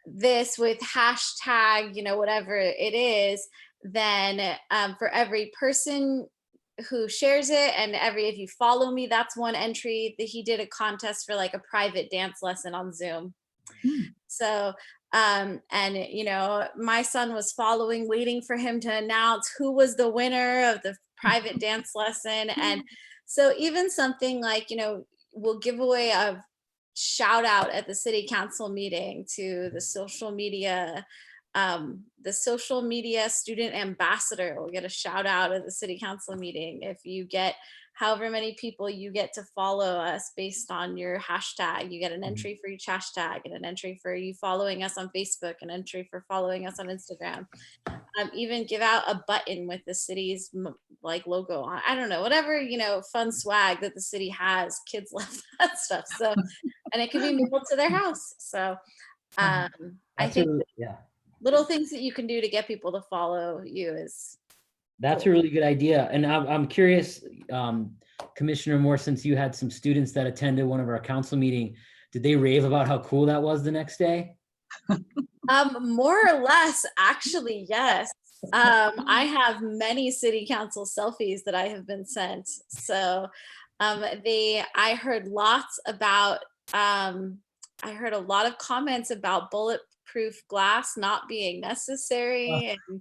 this with hashtag, you know, whatever it is, then for every person who shares it, and if you follow me, that's one entry. That he did a contest for like a private dance lesson on Zoom. So and you know, my son was following, waiting for him to announce who was the winner of the private dance lesson. And so even something like, you know, we'll give away a shout out at the city council meeting to the social media student ambassador will get a shout out at the city council meeting. If you get however many people you get to follow us based on your hashtag, you get an entry for each hashtag, and an entry for you following us on Facebook, an entry for following us on Instagram. Even give out a button with the city's like logo on. I don't know, whatever, you know, fun swag that the city has. Kids love that stuff. So, and it can be mailed to their house. So I think little things that you can do to get people to follow you is. That's cool. A really good idea. And I'm curious, Commissioner Moore, since you had some students that attended one of our council meeting, did they rave about how cool that was the next day? More or less, actually, yes. I have many city council selfies that I have been sent. So I heard lots about I heard a lot of comments about bulletproof glass not being necessary and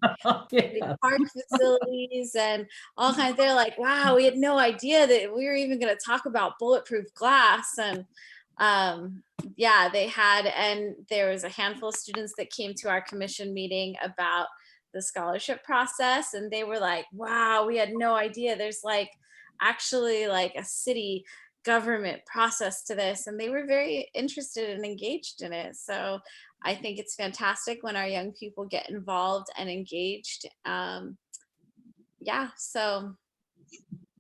Yeah. park facilities and all kinds. They're like, wow, we had no idea that we were even going to talk about bulletproof glass. And yeah, they had, and there was a handful of students that came to our commission meeting about the scholarship process, and they were like, wow, we had no idea there's like actually like a city government process to this, and they were very interested and engaged in it. So I think it's fantastic when our young people get involved and engaged. Yeah, so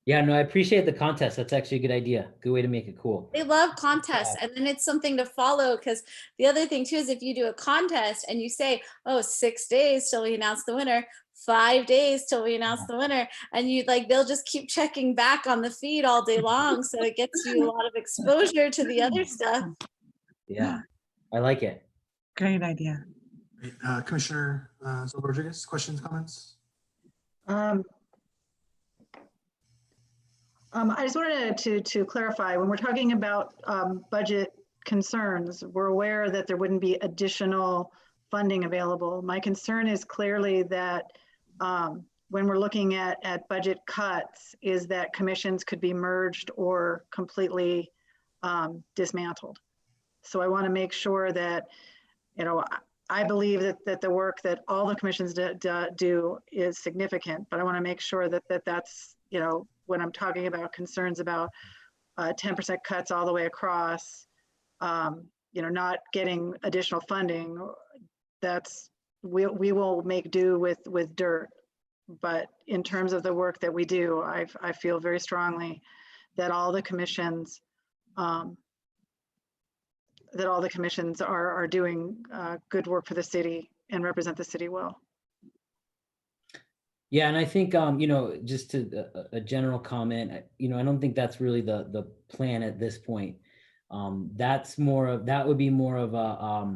Yeah, no, I appreciate the contest. That's actually a good idea. Good way to make it cool. they love contests, and then it's something to follow, because the other thing too is if you do a contest and you say, oh, 6 days till we announce the winner, 5 days till we announce the winner, and you like, they'll just keep checking back on the feed all day long, so it gets you a lot of exposure to the other stuff. Yeah, I like it. Great idea. Great. Commissioner Silva Rodriguez, questions, comments? I just wanted to clarify, when we're talking about budget concerns, we're aware that there wouldn't be additional funding available. My concern is clearly that when we're looking at budget cuts, is that commissions could be merged or completely dismantled. So I want to make sure that, you know, I believe that the work that all the commissions do is significant, but I want to make sure that that's, you know, when I'm talking about concerns about 10% cuts all the way across, you know, not getting additional funding, that's, we will make do with dirt. But in terms of the work that we do, I feel very strongly that all the commissions, are doing good work for the city and represent the city well. Yeah, and I think you know, just to a general comment, you know, I don't think that's really the plan at this point. That would be more of a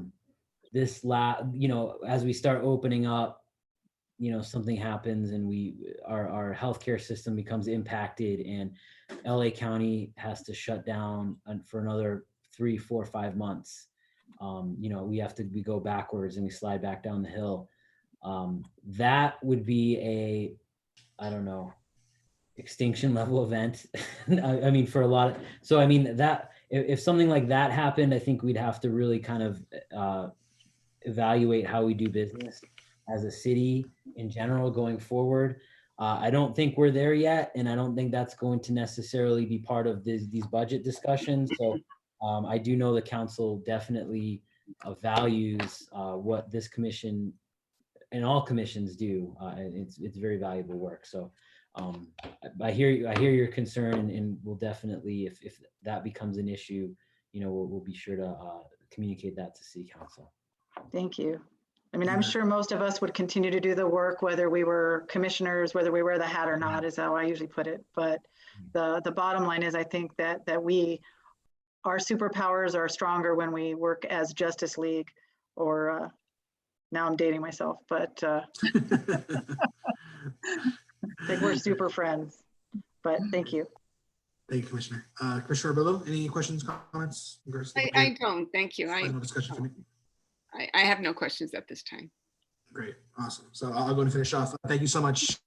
you know, as we start opening up, you know, something happens and our healthcare system becomes impacted, and LA County has to shut down for another 3, 4, 5 months. You know, we go backwards and we slide back down the hill. That would be I don't know, extinction level event. I mean, for a lot of, so I mean, that if something like that happened, I think we'd have to really kind of evaluate how we do business as a city in general going forward. I don't think we're there yet, and I don't think that's going to necessarily be part of these budget discussions. So I do know the council definitely values what this commission and all commissions do. It's very valuable work. So I hear your concern, and we'll definitely, if that becomes an issue, you know, we'll be sure to communicate that to City Council. Thank you. I mean, I'm sure most of us would continue to do the work, whether we were commissioners, whether we wear the hat or not, is how I usually put it. But the bottom line is, I think that our superpowers are stronger when we work as Justice League, or now I'm dating myself, but I think we're super friends. But thank you. Thank you, Commissioner. Commissioner Billow, any questions, comments? I don't, thank you. Final discussion for me. I have no questions at this time. Great, awesome. So I'll go and finish off. Thank you so much,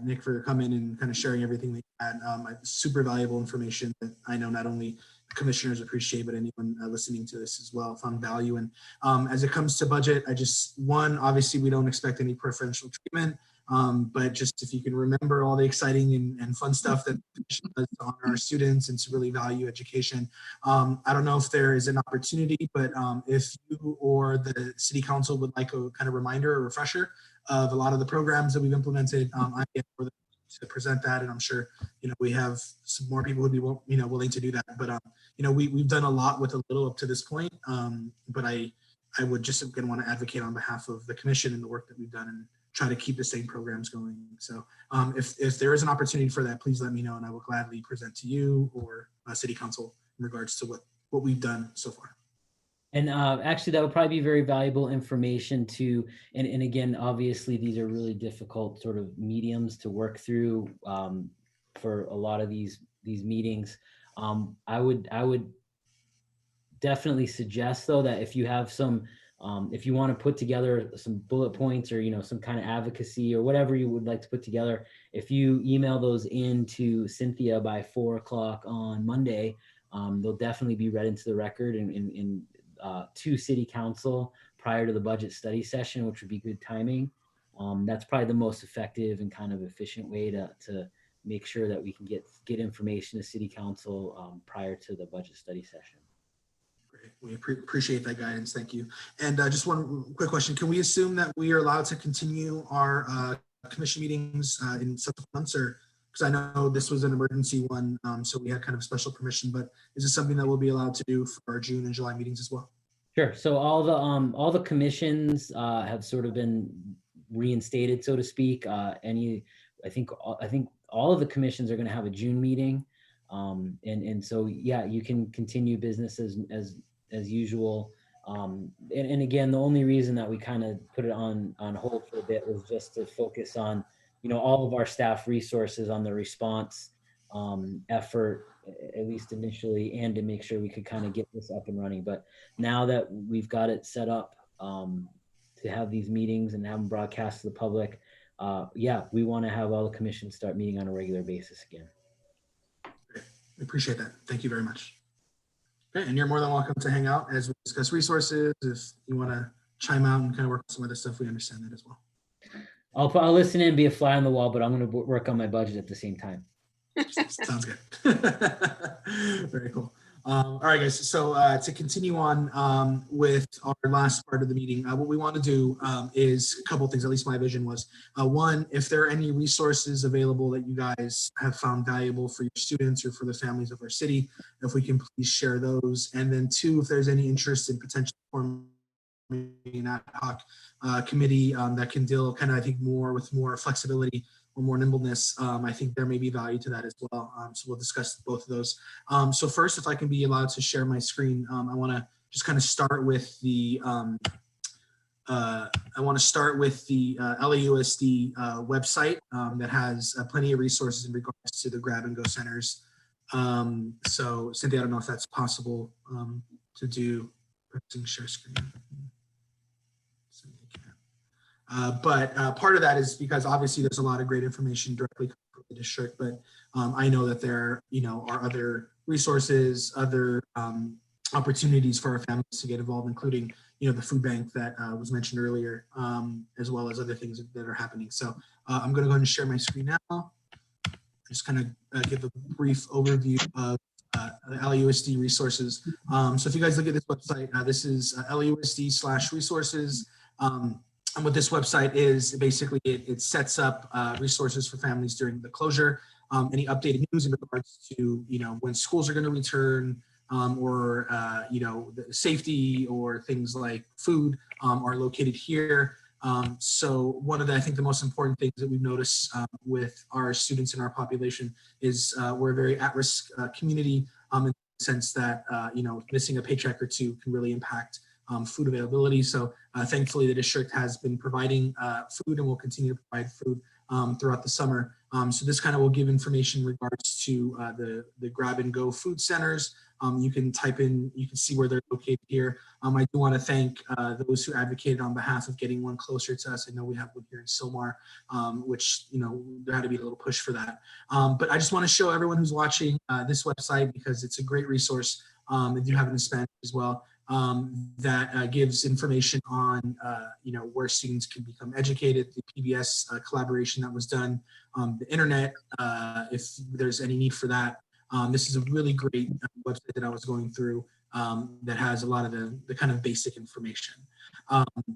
Nick, for coming and kind of sharing everything that you had. Super valuable information that I know not only commissioners appreciate, but anyone listening to this as well found value. And as it comes to budget, obviously we don't expect any preferential treatment, but just if you can remember all the exciting and fun stuff that the commission does to honor our students and to really value education. I don't know if there is an opportunity, but if you or the city council would like a kind of reminder or refresher of a lot of the programs that we've implemented, I'm here to present that, and I'm sure, you know, we have some more people who'd be, you know, willing to do that. But you know, we've done a lot with a little up to this point. But I would just again want to advocate on behalf of the commission and the work that we've done and try to keep the same programs going. So if there is an opportunity for that, please let me know, and I will gladly present to you or city council in regards to what we've done so far. And actually, that would probably be very valuable information to, and again, obviously, these are really difficult sort of mediums to work through for a lot of these meetings. I would definitely suggest though that if you have some, if you want to put together some bullet points or, some kind of advocacy or whatever you would like to put together, if you email those in to Cynthia by 4 o'clock on Monday, they'll definitely be read into the record and to City Council prior to the budget study session, which would be good timing. That's probably the most effective and kind of efficient way to make sure that we can get information to City Council prior to the budget study session. Great. We appreciate that guidance. Thank you. And just one quick question. Can we assume that we are allowed to continue our commission meetings in subsequent months, or because I know this was an emergency one, so we had kind of special permission, but is this something that we'll be allowed to do for our June and July meetings as well? Sure. So all the commissions have sort of been reinstated, so to speak. I think all of the commissions are going to have a June meeting, and so yeah, you can continue business as usual. And again, the only reason that we kind of put it on hold for a bit was just to focus on all of our staff resources on the response effort, at least initially, and to make sure we could kind of get this up and running. But now that we've got it set up to have these meetings and have them broadcast to the public, yeah, we want to have all the commissions start meeting on a regular basis again. Great. We appreciate that. Thank you very much. Okay, and you're more than welcome to hang out as we discuss resources. If you want to chime out and kind of work on some other stuff, we understand that as well. I'll listen in and be a fly on the wall, but I'm going to work on my budget at the same time. Sounds good. Very cool. All right, guys. So to continue on with our last part of the meeting, what we want to do is a couple of things. At least my vision was one, if there are any resources available that you guys have found valuable for your students or for the families of our city, if we can please share those. And then two, if there's any interest in potentially forming an ad hoc committee that can deal kind of, I think, more with more flexibility or more nimbleness, I think there may be value to that as well. So we'll discuss both of those. So first, if I can be allowed to share my screen, I want to just kind of start with the LAUSD website that has plenty of resources in regards to the grab and go centers. So Cynthia, I don't know if that's possible to do. Share screen. But part of that is because obviously there's a lot of great information directly from the district, but I know that there are other resources, other opportunities for our families to get involved, including the food bank that was mentioned earlier, as well as other things that are happening. So I'm going to go ahead and share my screen now. Just kind of give a brief overview of the LAUSD resources. So if you guys look at this website, this is LAUSD/resources. And what this website is, basically it sets up resources for families during the closure, any updated news in regards to when schools are going to return, or the safety or things like food are located here. So one of the, I think the most important things that we've noticed with our students in our population is we're a very at-risk community in the sense that missing a paycheck or two can really impact food availability. So thankfully the district has been providing food and will continue to provide food throughout the summer. So this kind of will give information in regards to the grab and go food centers. You can type in, you can see where they're located here. I do want to thank those who advocated on behalf of getting one closer to us. I know we have one here in Sylmar, which, there had to be a little push for that. But I just want to show everyone who's watching this website, because it's a great resource. If you have it in Spanish as well. That gives information on, where students can become educated, the PBS collaboration that was done, the internet, if there's any need for that. This is a really great website that I was going through that has a lot of the kind of basic information.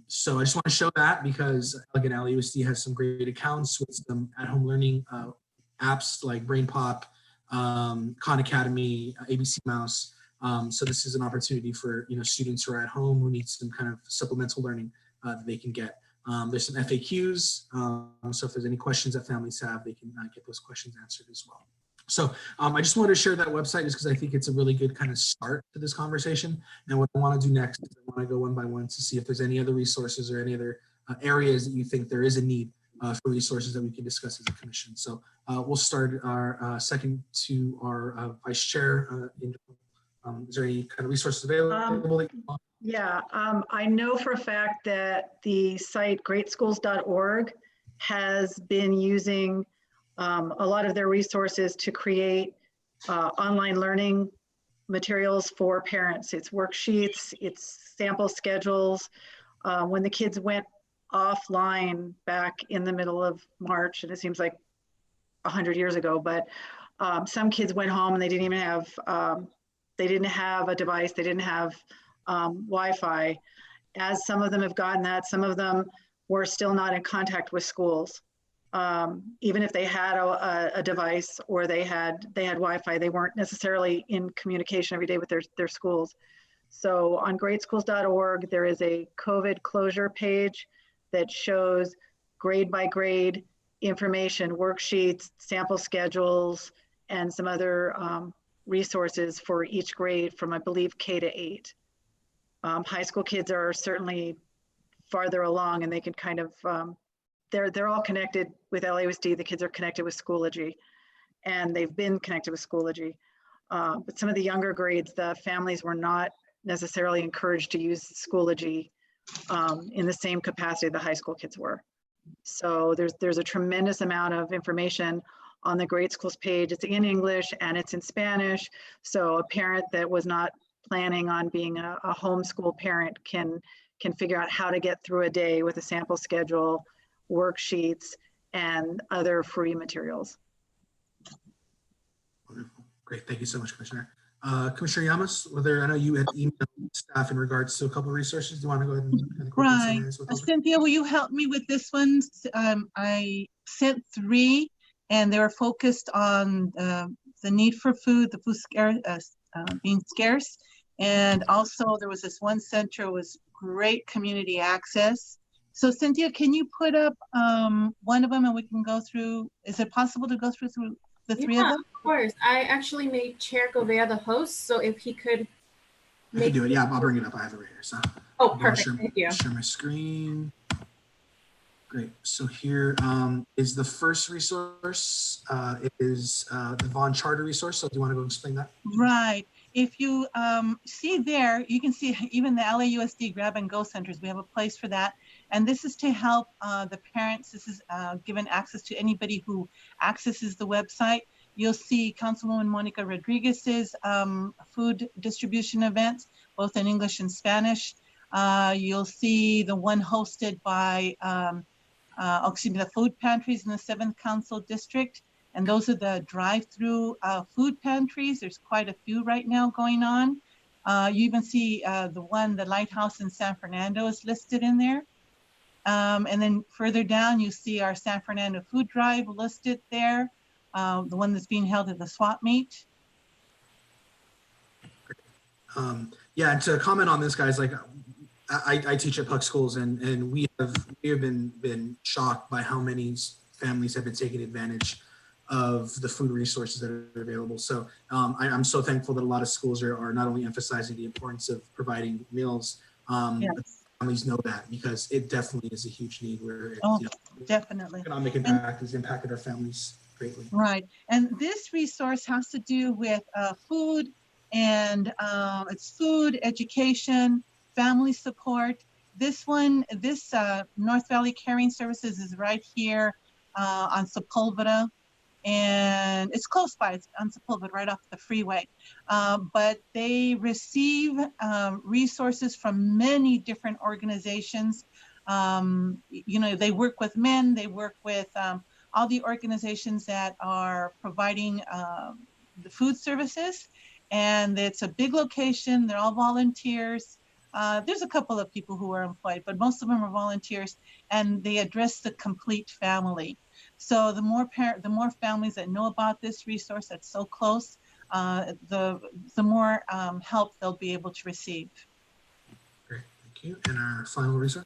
So I just want to show that because, again, LAUSD has some great accounts with some at-home learning apps like BrainPop, Khan Academy, ABC Mouse. So this is an opportunity for students who are at home who need some kind of supplemental learning that they can get. There's some FAQs, so if there's any questions that families have, they can get those questions answered as well. So I just wanted to share that website just because I think it's a really good kind of start to this conversation. And what I want to do next is I want to go one by one to see if there's any other resources or any other areas that you think there is a need for resources that we can discuss as a commission. So we'll start our second to our vice chair, Is there any kind of resources available? Yeah, I know for a fact that the site greatschools.org has been using a lot of their resources to create online learning materials for parents. It's worksheets, it's sample schedules. When the kids went offline back in the middle of March, and it seems like 100 years ago, but some kids went home and they didn't even have, they didn't have a device, they didn't have Wi-Fi. As some of them have gotten that, some of them were still not in contact with schools. Even if they had a device or they had Wi-Fi, they weren't necessarily in communication every day with their schools. So on greatschools.org, there is a COVID closure page that shows grade by grade information, worksheets, sample schedules, and some other resources for each grade from, I believe, K to 8. High school kids are certainly farther along, and they can kind of, they're all connected with LAUSD. The kids are connected with Schoology, and they've been connected with Schoology. But some of the younger grades, the families were not necessarily encouraged to use Schoology in the same capacity the high school kids were. So there's a tremendous amount of information on the Great Schools page. It's in English and it's in Spanish. So a parent that was not planning on being a homeschool parent can figure out how to get through a day with a sample schedule, worksheets, and other free materials. Wonderful. Great. Thank you so much, Commissioner. Commissioner Llamas, I know you had emailed staff in regards to a couple of resources. Do you want to go ahead and right. Cynthia, will you help me with this one? I sent 3, and they were focused on the need for food, the food being scarce. And also there was this one center was great community access. So Cynthia, can you put up one of them and we can go through, is it possible to go through the 3 of them? Of course. I actually made Chair Govea the host, so if he could I can do it. Yeah, I'll bring it up. I have it right here. So oh, perfect. Thank you. Share my screen. Great. So here is the first resource. It is the Vaughn Charter resource. So do you want to go explain that? Right. If you see there, you can see even the LAUSD grab and go centers. We have a place for that. And this is to help the parents. This is given access to anybody who accesses the website. You'll see Councilwoman Monica Rodriguez's food distribution events, both in English and Spanish. You'll see the one hosted by, the food pantries in the 7th Council District. And those are the drive-through food pantries. There's quite a few right now going on. You even see the Lighthouse in San Fernando is listed in there. And then further down, you see our San Fernando food drive listed there. The one that's being held at the swap meet. Yeah, and to comment on this, guys, like I teach at public schools, and we have been shocked by how many families have been taking advantage of the food resources that are available. So I'm so thankful that a lot of schools are not only emphasizing the importance of providing meals, Yes. but families know that, because it definitely is a huge need where Definitely. Economic impact has impacted our families greatly. Right. And this resource has to do with food, and it's food, education, family support. This North Valley Caring Services is right here on Sepulveda. And it's close by, it's on Sepulveda, right off the freeway. But they receive resources from many different organizations. They work with men, they work with all the organizations that are providing the food services. And it's a big location, they're all volunteers. There's a couple of people who are employed, but most of them are volunteers, and they address the complete family. So the more families that know about this resource that's so close, the more help they'll be able to receive. Great, thank you. And our final resource?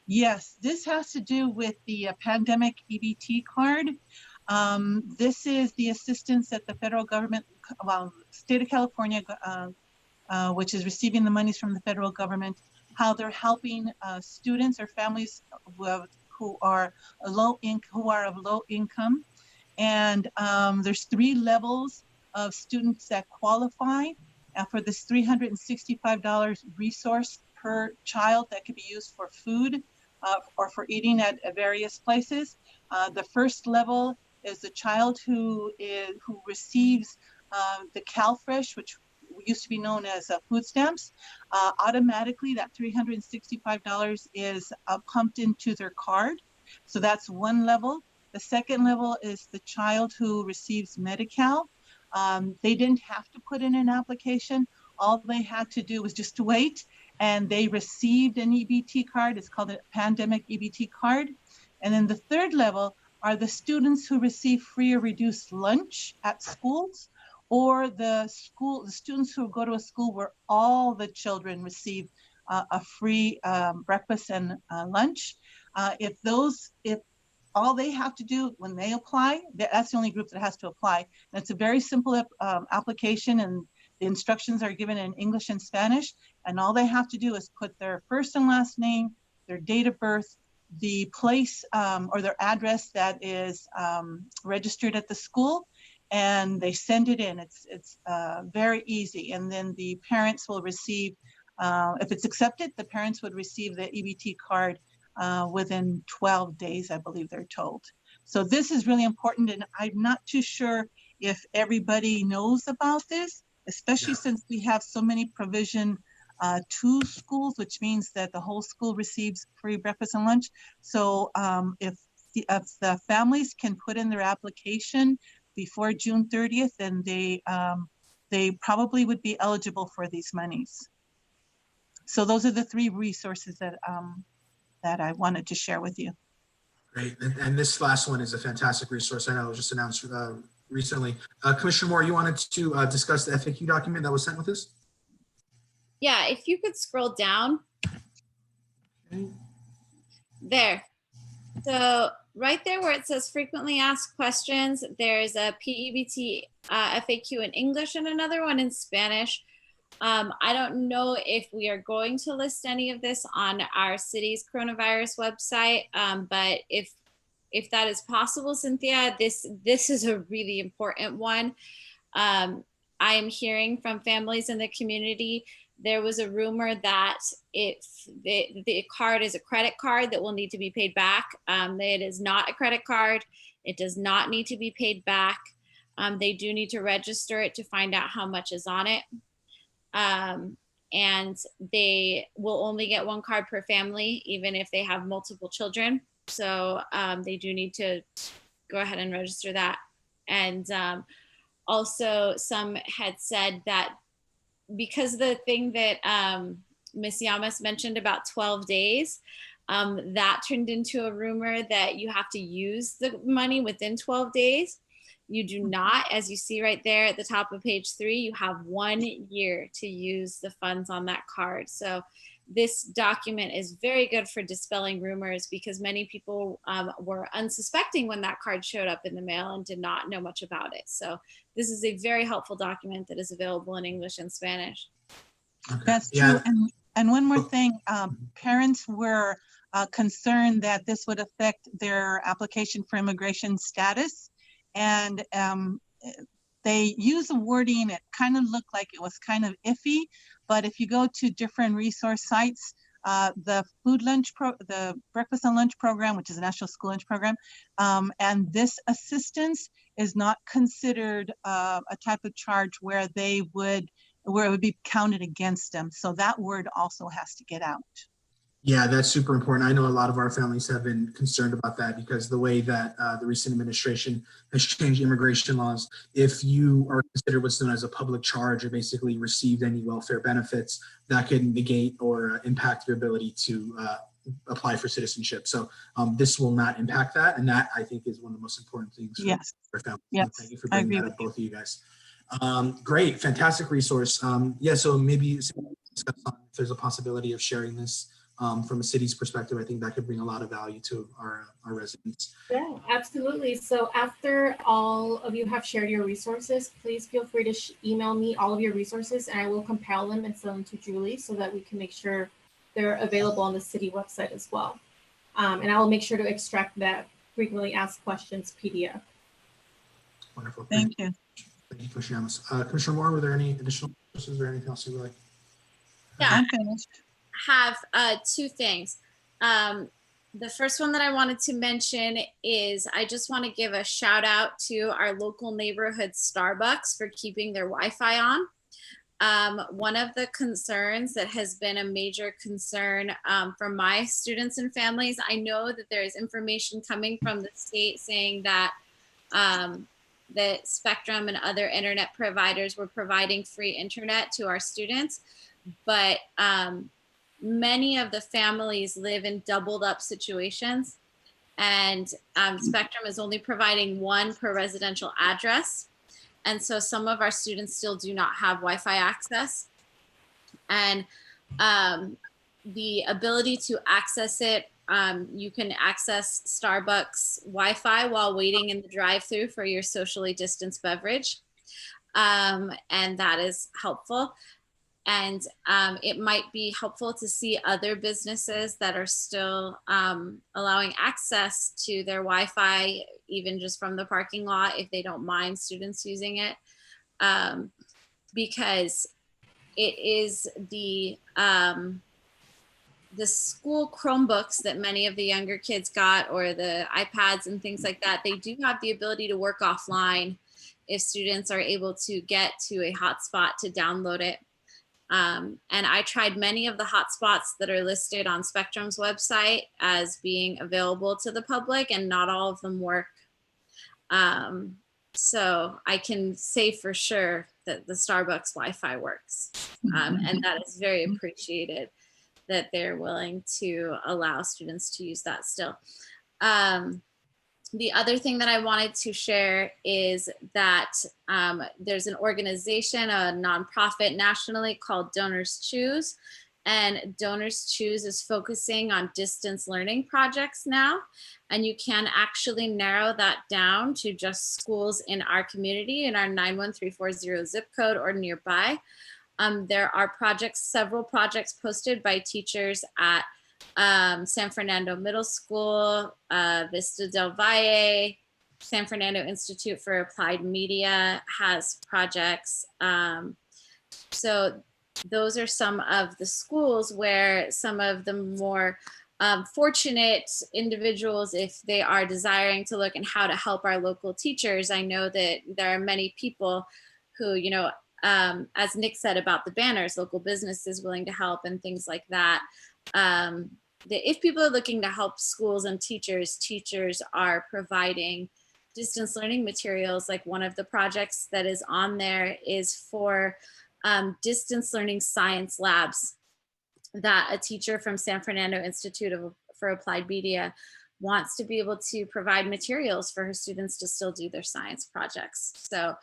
Yes, this has to do with the pandemic Ebt Card. This is the assistance that the federal government, state of California, which is receiving the monies from the federal government, how they're helping students or families who are of low income. And there's 3 levels of students that qualify for this $365 resource per child that could be used for food or for eating at various places. The first level is the child who receives the CalFresh, which used to be known as food stamps. Automatically, that $365 is pumped into their card. So that's one level. The second level is the child who receives Medi-Cal. They didn't have to put in an application. All they had to do was just to wait, and they received an EBT card. It's called a pandemic EBT card. And then the third level are the students who receive free or reduced lunch at schools, or the students who go to a school where all the children receive a free breakfast and lunch. If all they have to do when they apply, that's the only group that has to apply. And it's a very simple application, and the instructions are given in English and Spanish. And all they have to do is put their first and last name, their date of birth, the place or their address that is registered at the school, and they send it in. It's very easy. And then the parents will receive, if it's accepted, the parents would receive the EBT card within 12 days, I believe they're told. So this is really important, and I'm not too sure if everybody knows about this, especially since we have so many provision to schools, which means that the whole school receives free breakfast and lunch. So if the families can put in their application before June 30th, then they probably would be eligible for these monies. So those are the 3 resources that I wanted to share with you. Great, and this last one is a fantastic resource. I know it was just announced recently. Commissioner Moore, you wanted to discuss the FAQ document that was sent with us? Yeah, if you could scroll down. Okay. There. So right there where it says frequently asked questions, there's a PEBT FAQ in English and another one in Spanish. I don't know if we are going to list any of this on our city's coronavirus website, but if that is possible, Cynthia, this is a really important one. I am hearing from families in the community. There was a rumor that the card is a credit card that will need to be paid back. It is not a credit card. It does not need to be paid back. They do need to register it to find out how much is on it. And they will only get 1 card per family, even if they have multiple children. So they do need to go ahead and register that. And also some had said that because the thing that Ms. Yamas mentioned about 12 days, that turned into a rumor that you have to use the money within 12 days. You do not, as you see right there at the top of page 3, you have 1 year to use the funds on that card. So this document is very good for dispelling rumors, because many people were unsuspecting when that card showed up in the mail and did not know much about it. So this is a very helpful document that is available in English and Spanish. Okay. That's true. And one more thing, parents were concerned that this would affect their application for immigration status. And they use the wording, it kind of looked like it was kind of iffy, but if you go to different resource sites, the the breakfast and lunch program, which is a national school lunch program, and this assistance is not considered a type of charge where it would be counted against them. So that word also has to get out. Yeah, that's super important. I know a lot of our families have been concerned about that, because the way that the recent administration has changed immigration laws, if you are considered what's known as a public charge, or basically received any welfare benefits, that can negate or impact your ability to apply for citizenship. So this will not impact that. And that, I think, is one of the most important things for our families. Yes. So thank you for bringing that up, both of you guys. Great, fantastic resource. Yeah, so maybe if there's a possibility of sharing this from a city's perspective, I think that could bring a lot of value to our residents. Yeah, absolutely. So after all of you have shared your resources, please feel free to email me all of your resources, and I will compile them and send them to Julie so that we can make sure they're available on the city website as well. And I will make sure to extract that frequently asked questions PDF. Wonderful. Thank you. Thank you, Commissioner Amos. Commissioner Moore, were there any additional questions or anything else you would like? Yeah, I'm finished. have two things. The first one that I wanted to mention is I just want to give a shout out to our local neighborhood Starbucks for keeping their Wi-Fi on. One of the concerns that has been a major concern for my students and families, I know that there is information coming from the state saying that that Spectrum and other internet providers were providing free internet to our students, but many of the families live in doubled up situations, and Spectrum is only providing one per residential address. And so some of our students still do not have Wi-Fi access. And the ability to access it, you can access Starbucks Wi-Fi while waiting in the drive-thru for your socially distanced beverage. And that is helpful. And it might be helpful to see other businesses that are still allowing access to their Wi-Fi, even just from the parking lot, if they don't mind students using it. Because it is the school Chromebooks that many of the younger kids got, or the iPads and things like that. They do have the ability to work offline if students are able to get to a hotspot to download it. And I tried many of the hotspots that are listed on Spectrum's website as being available to the public, and not all of them work. So I can say for sure that the Starbucks Wi-Fi works. And that is very appreciated that they're willing to allow students to use that still. The other thing that I wanted to share is that there's an organization, a nonprofit nationally called Donors Choose. And Donors Choose is focusing on distance learning projects now. And you can actually narrow that down to just schools in our community, in our 91340 zip code or nearby. There are projects, several projects posted by teachers at San Fernando Middle School, Vista del Valle, San Fernando Institute for Applied Media has projects. So those are some of the schools where some of the more fortunate individuals, if they are desiring to look at how to help our local teachers. I know that there are many people who, you know, as Nick said about the banners, local businesses willing to help and things like that. If people are looking to help schools and teachers are providing distance learning materials. Like one of the projects that is on there is for distance learning science labs that a teacher from San Fernando Institute for Applied Media wants to be able to provide materials for her students to still do their science projects. So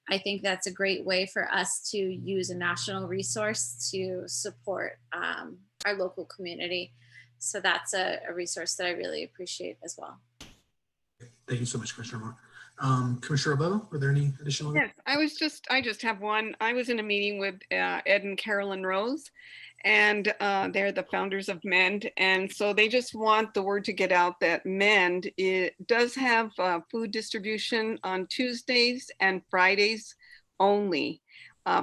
I think that's a great way for us to use a national resource to support our local community. So that's a resource that I really appreciate as well. Thank you so much, Commissioner Moore. Commissioner Abello, were there any additional? Yes, I just have one. I was in a meeting with Ed and Carolyn Rose, and they're the founders of MEND. And so they just want the word to get out that MEND does have food distribution on Tuesdays and Fridays only.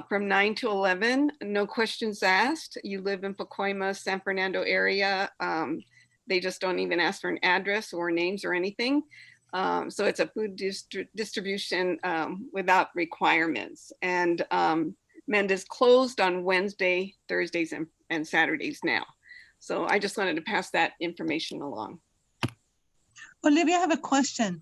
From 9 to 11, no questions asked. You live in Pacoima, San Fernando area. They just don't even ask for an address or names or anything. So it's a food distribution without requirements. And MEND is closed on Wednesday, Thursdays, and Saturdays now. So I just wanted to pass that information along. Olivia, I have a question.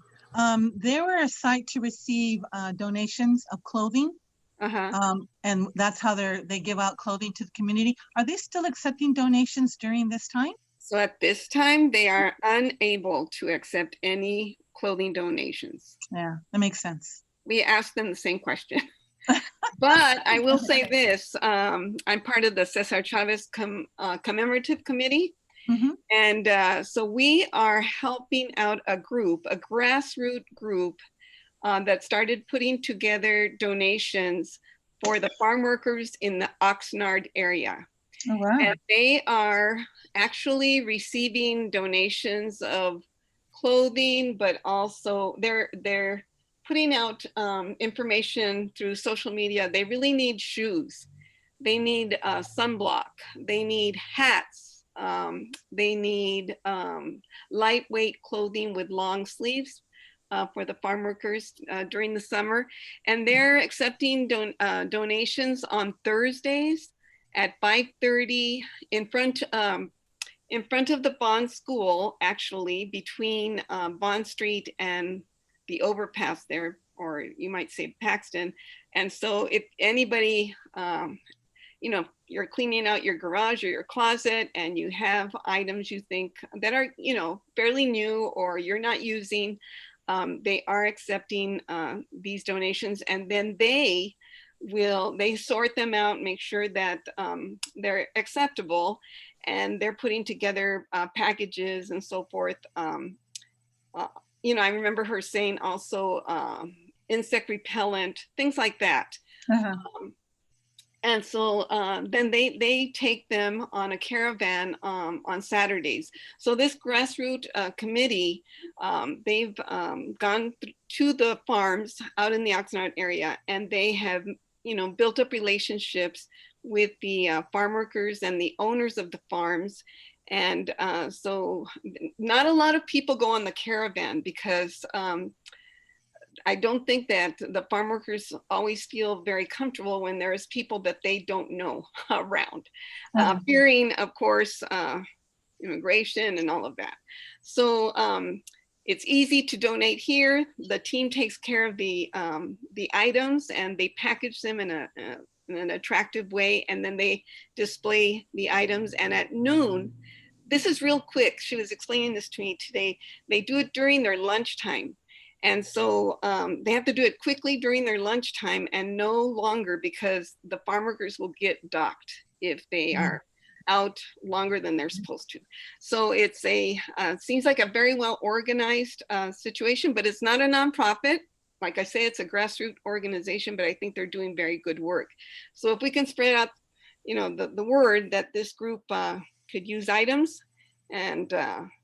They were a site to receive donations of clothing. And that's how they give out clothing to the community. Are they still accepting donations during this time? So at this time, they are unable to accept any clothing donations. Yeah, that makes sense. We asked them the same question. But I will say this, I'm part of the Cesar Chavez Commemorative Committee. And so we are helping out a grassroots group that started putting together donations for the farm workers in the Oxnard area. Oh, wow. And they are actually receiving donations of clothing, but also they're putting out information through social media. They really need shoes. They need sunblock. They need hats. They need lightweight clothing with long sleeves for the farm workers during the summer. And they're accepting donations on Thursdays at 5:30 in front of the Bond School, actually, between Bond Street and the overpass there, or you might say Paxton. And so if anybody, you know, you're cleaning out your garage or your closet and you have items you think that are, you know, fairly new or you're not using, they are accepting these donations, and then they sort them out, make sure that they're acceptable, and they're putting together packages and so forth. You know, I remember her saying also insect repellent, things like that. And so then they take them on a caravan on Saturdays. So this grassroots committee, they've gone to the farms out in the Oxnard area, and they have, you know, built up relationships with the farm workers and the owners of the farms. And so not a lot of people go on the caravan because I don't think that the farm workers always feel very comfortable when there's people that they don't know around, fearing, of course, immigration and all of that. So it's easy to donate here. The team takes care of the items, and they package them in an attractive way, and then they display the items. And at noon, this is real quick. She was explaining this to me today. They do it during their lunchtime. And so they have to do it quickly during their lunchtime and no longer, because the farm workers will get docked if they are out longer than they're supposed to. So it's seems like a very well organized situation, but it's not a nonprofit. Like I say, it's a grassroots organization, but I think they're doing very good work. So if we can spread out, you know, the word that this group could use items, and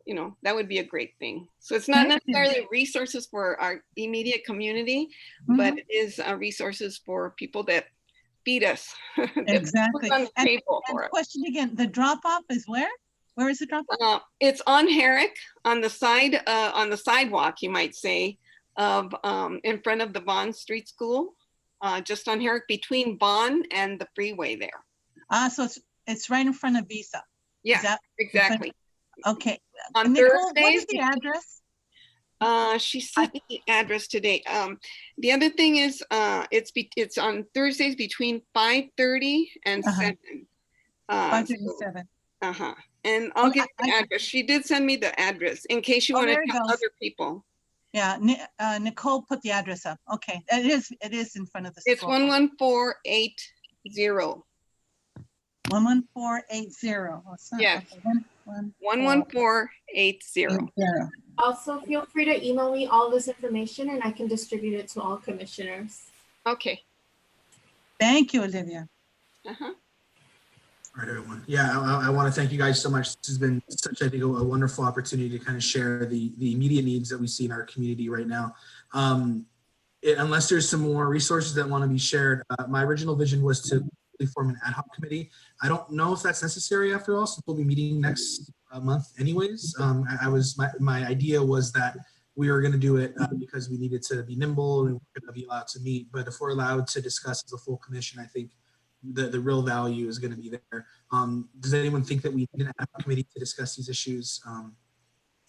you know, that would be a great thing. So it's not necessarily resources for our immediate community, but it is resources for people that feed us. Exactly. On the table and for question again, the drop off is where? Where is the drop off? It's on Herrick, on the side, on the sidewalk, you might say, of in front of the Bond Street School, just on Herrick, between Bond and the freeway there. So it's right in front of Visa. Yeah, exactly. Okay. On Nicole, Thursdays, what is the address? She sent me the address today. The other thing is, it's on Thursdays between 5:30 and 7. 5:37. And I'll give you the address. She did send me the address in case you want to tell other people. Yeah, Nicole put the address up. Okay, it is in front of the school. It's 11480. 11480. Yes. 11480. Also, feel free to email me all this information and I can distribute it to all commissioners. Okay. Thank you, Olivia. All right, everyone. Yeah, I want to thank you guys so much. This has been such, I think, a wonderful opportunity to kind of share the immediate needs that we see in our community right now. Unless there's some more resources that want to be shared, my original vision was to form an ad hoc committee. I don't know if that's necessary after all, since we'll be meeting next month anyways. My idea was that we were going to do it because we needed to be nimble and we're going to be allowed to meet. But if we're allowed to discuss as a full commission, I think the real value is going to be there. Does anyone think that we need an ad hoc committee to discuss these issues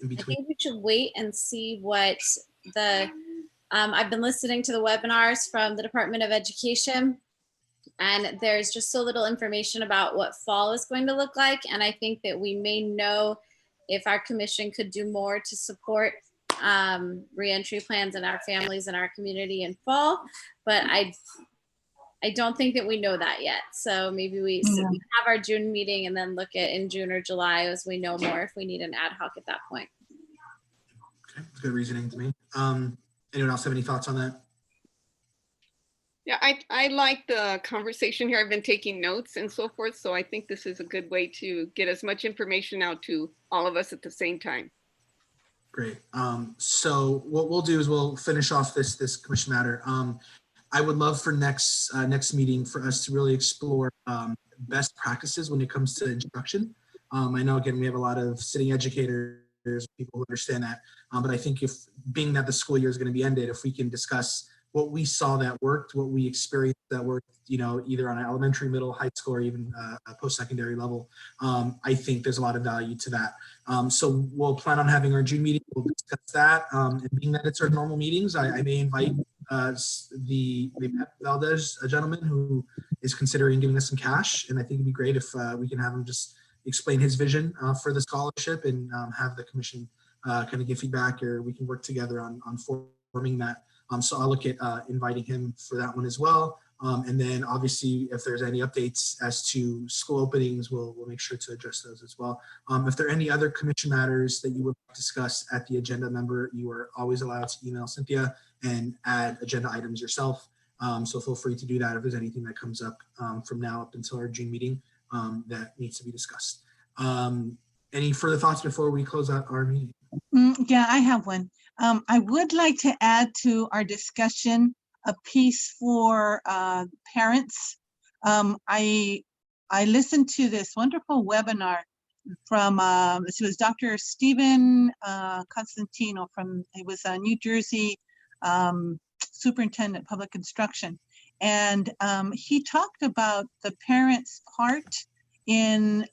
in between? I think we should wait and see what I've been listening to the webinars from the Department of Education, and there's just so little information about what fall is going to look like. And I think that we may know if our commission could do more to support reentry plans in our families and our community in fall, but I don't think that we know that yet. So maybe we have our June meeting and then look at in June or July as we know more if we need an ad hoc at that point. Okay, that's good reasoning to me. Anyone else have any thoughts on that? Yeah, I like the conversation here. I've been taking notes and so forth. So I think this is a good way to get as much information out to all of us at the same time. Great. So what we'll do is we'll finish off this commission matter. I would love for next meeting for us to really explore best practices when it comes to instruction. I know, again, we have a lot of sitting educators, people who understand that, but I think if being that the school year is going to be ended, if we can discuss what we saw that worked, what we experienced that worked, you know, either on an elementary, middle, high school, or even a post-secondary level, I think there's a lot of value to that. So we'll plan on having our June meeting. We'll discuss that. And being that it's our normal meetings, I may invite the Valdez gentleman who is considering giving us some cash. And I think it'd be great if we can have him just explain his vision for the scholarship and have the commission kind of give feedback, or we can work together on forming that. So I'll look at inviting him for that one as well. And then obviously, if there's any updates as to school openings, we'll make sure to address those as well. If there are any other commission matters that you would discuss at the agenda member, you are always allowed to email Cynthia and add agenda items yourself. So feel free to do that if there's anything that comes up from now up until our June meeting that needs to be discussed. Any further thoughts before we close out our meeting? Yeah, I have one. I would like to add to our discussion a piece for parents. I listened to this wonderful webinar from it was Dr. Stephen Constantino it was a New Jersey superintendent of public instruction, and he talked about the parents' part in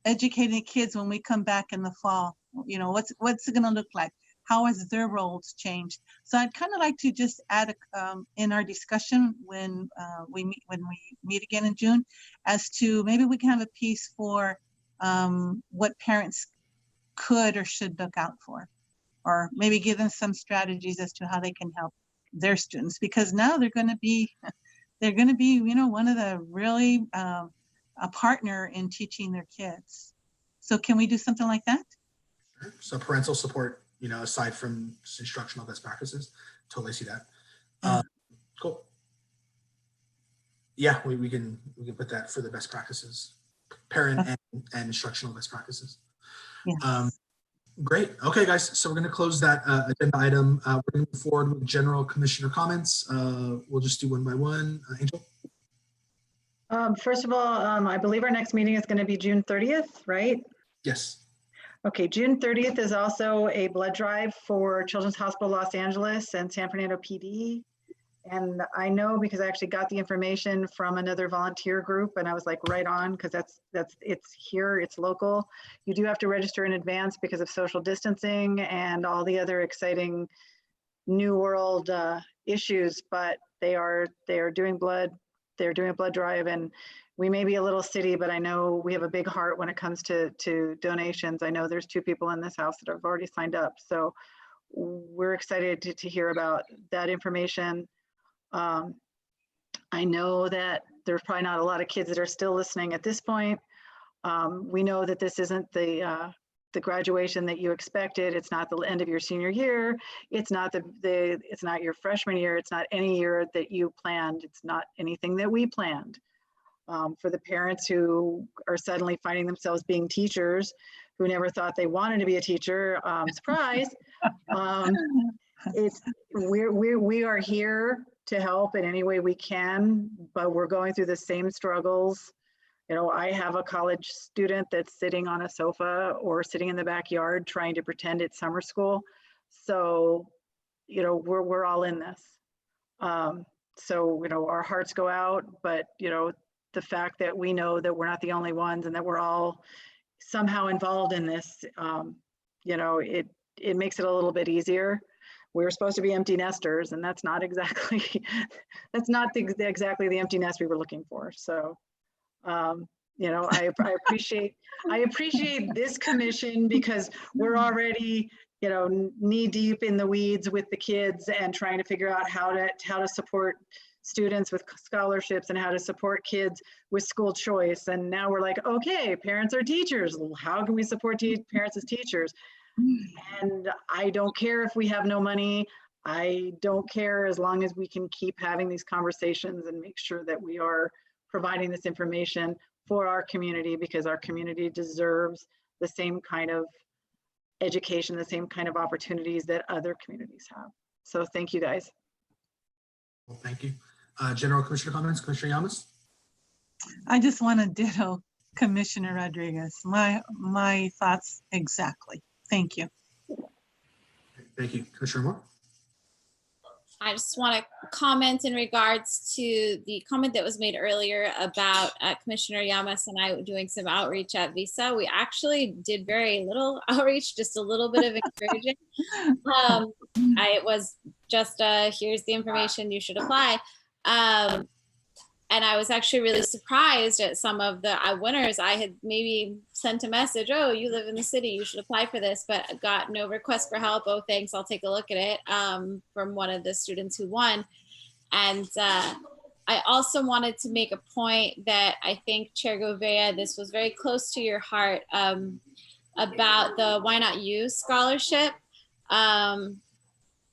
educating kids when we come back in the fall. You know, what's it going to look like? How has their roles changed? So I'd kind of like to just add in our discussion when we meet again in June, as to maybe we can have a piece for what parents could or should look out for, or maybe give them some strategies as to how they can help their students, because now they're going to be, you know, one of the really a partner in teaching their kids. So can we do something like that? So parental support, you know, aside from instructional best practices, totally see that. Cool. Yeah, we can put that for the best practices, parent and instructional best practices. Yeah. Great. Okay, guys. So we're going to close that agenda item. We're going to move forward with general commissioner comments. We'll just do one by one. Angel. First of all, I believe our next meeting is going to be June 30th, right? Yes. Okay, June 30th is also a blood drive for Children's Hospital Los Angeles and San Fernando PD. And I know because I actually got the information from another volunteer group, and I was like right on, because it's here, it's local. You do have to register in advance because of social distancing and all the other exciting new world issues, but they are doing blood. They're doing a blood drive, and we may be a little city, but I know we have a big heart when it comes to donations. I know there's 2 people in this house that have already signed up. So we're excited to hear about that information. I know that there's probably not a lot of kids that are still listening at this point. We know that this isn't the graduation that you expected. It's not the end of your senior year. It's not it's not your freshman year. It's not any year that you planned. It's not anything that we planned. For the parents who are suddenly finding themselves being teachers, who never thought they wanted to be a teacher, surprise. We are here to help in any way we can, but we're going through the same struggles. You know, I have a college student that's sitting on a sofa or sitting in the backyard trying to pretend it's summer school. So, you know, we're all in this. So, you know, our hearts go out, but, you know, the fact that we know that we're not the only ones and that we're all somehow involved in this, you know, it makes it a little bit easier. We were supposed to be empty nesters, and that's not exactly exactly the empty nest we were looking for. So, you know, I appreciate this commission, because we're already, you know, knee deep in the weeds with the kids and trying to figure out how to support students with scholarships and how to support kids with school choice. And now we're like, okay, parents are teachers. How can we support parents as teachers? And I don't care if we have no money. I don't care, as long as we can keep having these conversations and make sure that we are providing this information for our community, because our community deserves the same kind of education, the same kind of opportunities that other communities have. So thank you guys. Well, thank you. General Commissioner comments, Commissioner Llamas? I just want to ditto Commissioner Rodriguez. My thoughts exactly. Thank you. Thank you. Commissioner Moore? I just want to comment in regards to the comment that was made earlier about Commissioner Llamas and I doing some outreach at Visa. We actually did very little outreach, just a little bit of encouraging. It was just here's the information, you should apply. And I was actually really surprised at some of the winners. I had maybe sent a message, oh, you live in the city, you should apply for this, but I got no request for help. Oh, thanks, I'll take a look at it, from one of the students who won. And I also wanted to make a point that I think, Chair Govea, this was very close to your heart, about the Why Not You scholarship.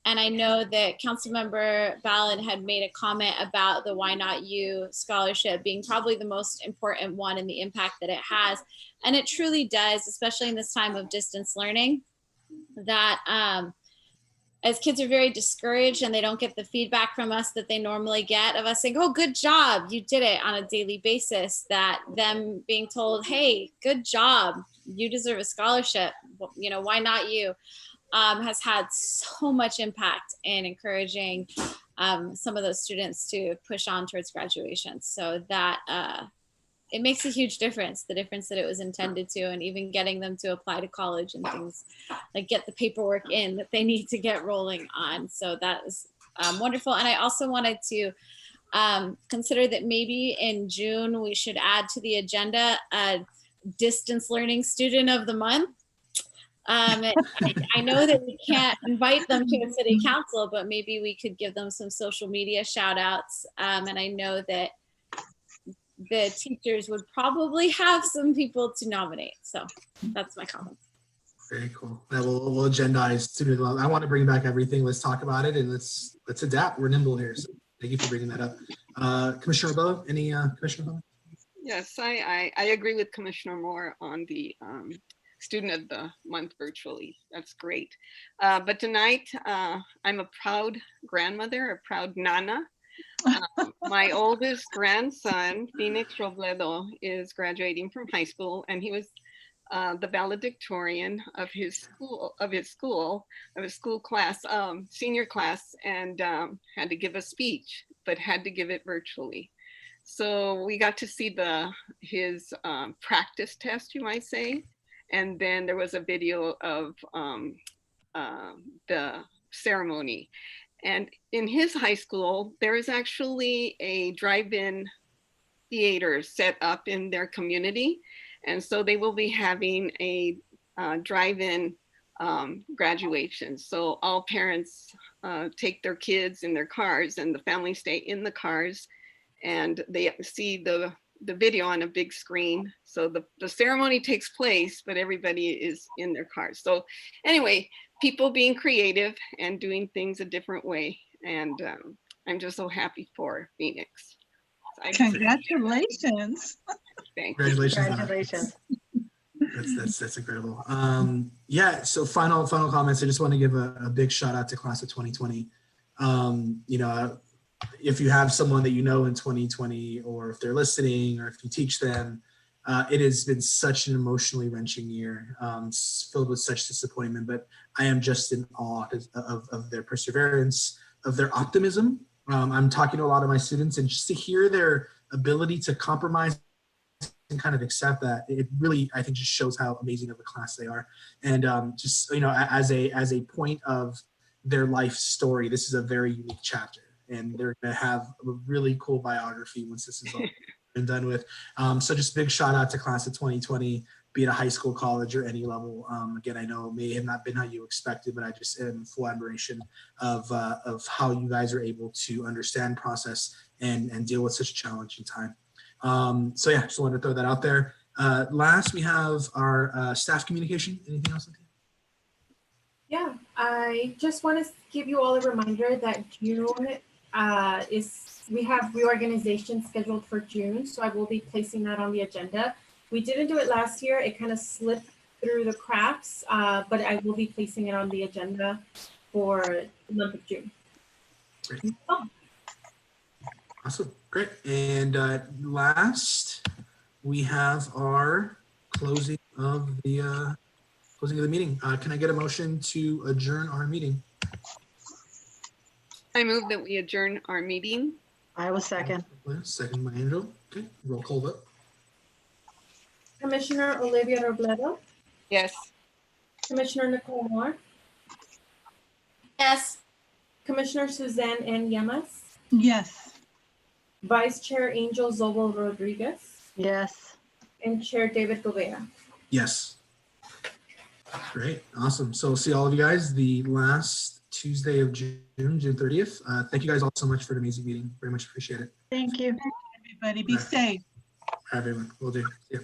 And I know that Councilmember Ballin had made a comment about the Why Not You scholarship being probably the most important one and the impact that it has. And it truly does, especially in this time of distance learning, that as kids are very discouraged and they don't get the feedback from us that they normally get of us saying, oh, good job, you did it on a daily basis, that them being told, hey, good job, you deserve a scholarship, you know, why not you? Has had so much impact in encouraging some of those students to push on towards graduation. So that it makes a huge difference, the difference that it was intended to, and even getting them to apply to college and things like get the paperwork in that they need to get rolling on. So that is wonderful. And I also wanted to consider that maybe in June, we should add to the agenda a distance learning student of the month. I know that we can't invite them to a city council, but maybe we could give them some social media shout outs. And I know that the teachers would probably have some people to nominate. So that's my comment. Very cool. We'll agendize student. I want to bring back everything. Let's talk about it and let's adapt. We're nimble here. So thank you for bringing that up. Commissioner Bella, any commissioner comment? Yes, I agree with Commissioner Moore on the Student of the Month virtually. That's great. But tonight, I'm a proud grandmother, a proud nana. My oldest grandson, Phoenix Robledo, is graduating from high school, and he was the valedictorian of his school class, senior class, and had to give a speech, but had to give it virtually. So we got to see his practice test, you might say. And then there was a video of the ceremony. And in his high school, there is actually a drive-in theater set up in their community. And so they will be having a drive-in graduation. So all parents take their kids in their cars and the family stay in the cars and they see the video on a big screen. So the ceremony takes place, but everybody is in their cars. So anyway, people being creative and doing things a different way. And I'm just so happy for Phoenix. Congratulations. Thank you. Congratulations. That's incredible. Yeah, so final comments. I just want to give a big shout out to class of 2020. You know, if you have someone that you know in 2020, or if they're listening, or if you teach them, it has been such an emotionally wrenching year, filled with such disappointment, but I am just in awe of their perseverance, of their optimism. I'm talking to a lot of my students, and just to hear their ability to compromise and kind of accept that, it really, I think, just shows how amazing of a class they are. And just, you know, as a point of their life story, this is a very unique chapter. And they're going to have a really cool biography once this is all been done with. So just big shout out to class of 2020, be it a high school, college, or any level. Again, I know it may have not been how you expected, but I just am full admiration of how you guys are able to understand, process, and deal with such a challenging time. So yeah, just wanted to throw that out there. Last, we have our staff communication. Anything else? Yeah, I just want to give you all a reminder that June we have reorganization scheduled for June, so I will be placing that on the agenda. We didn't do it last year. It kind of slipped through the cracks, but I will be placing it on the agenda for the month of June. Great. Oh, Awesome, great. And last, we have our closing of the meeting. Can I get a motion to adjourn our meeting? I move that we adjourn our meeting. I will second. Second by Angel. Okay, roll call vote. Commissioner Olivia Robledo, Yes. Commissioner Nicole Moore, Yes. Commissioner Suzanne N. Llamas, Yes. Vice Chair Angel Zobel Rodriguez, Yes. and Chair David Gouveia. Yes. Great, awesome. So see all of you guys the last Tuesday of June 30th. Thank you guys all so much for an amazing meeting. Very much appreciate it. Thank you. Everybody be safe. Everyone, will do. See ya.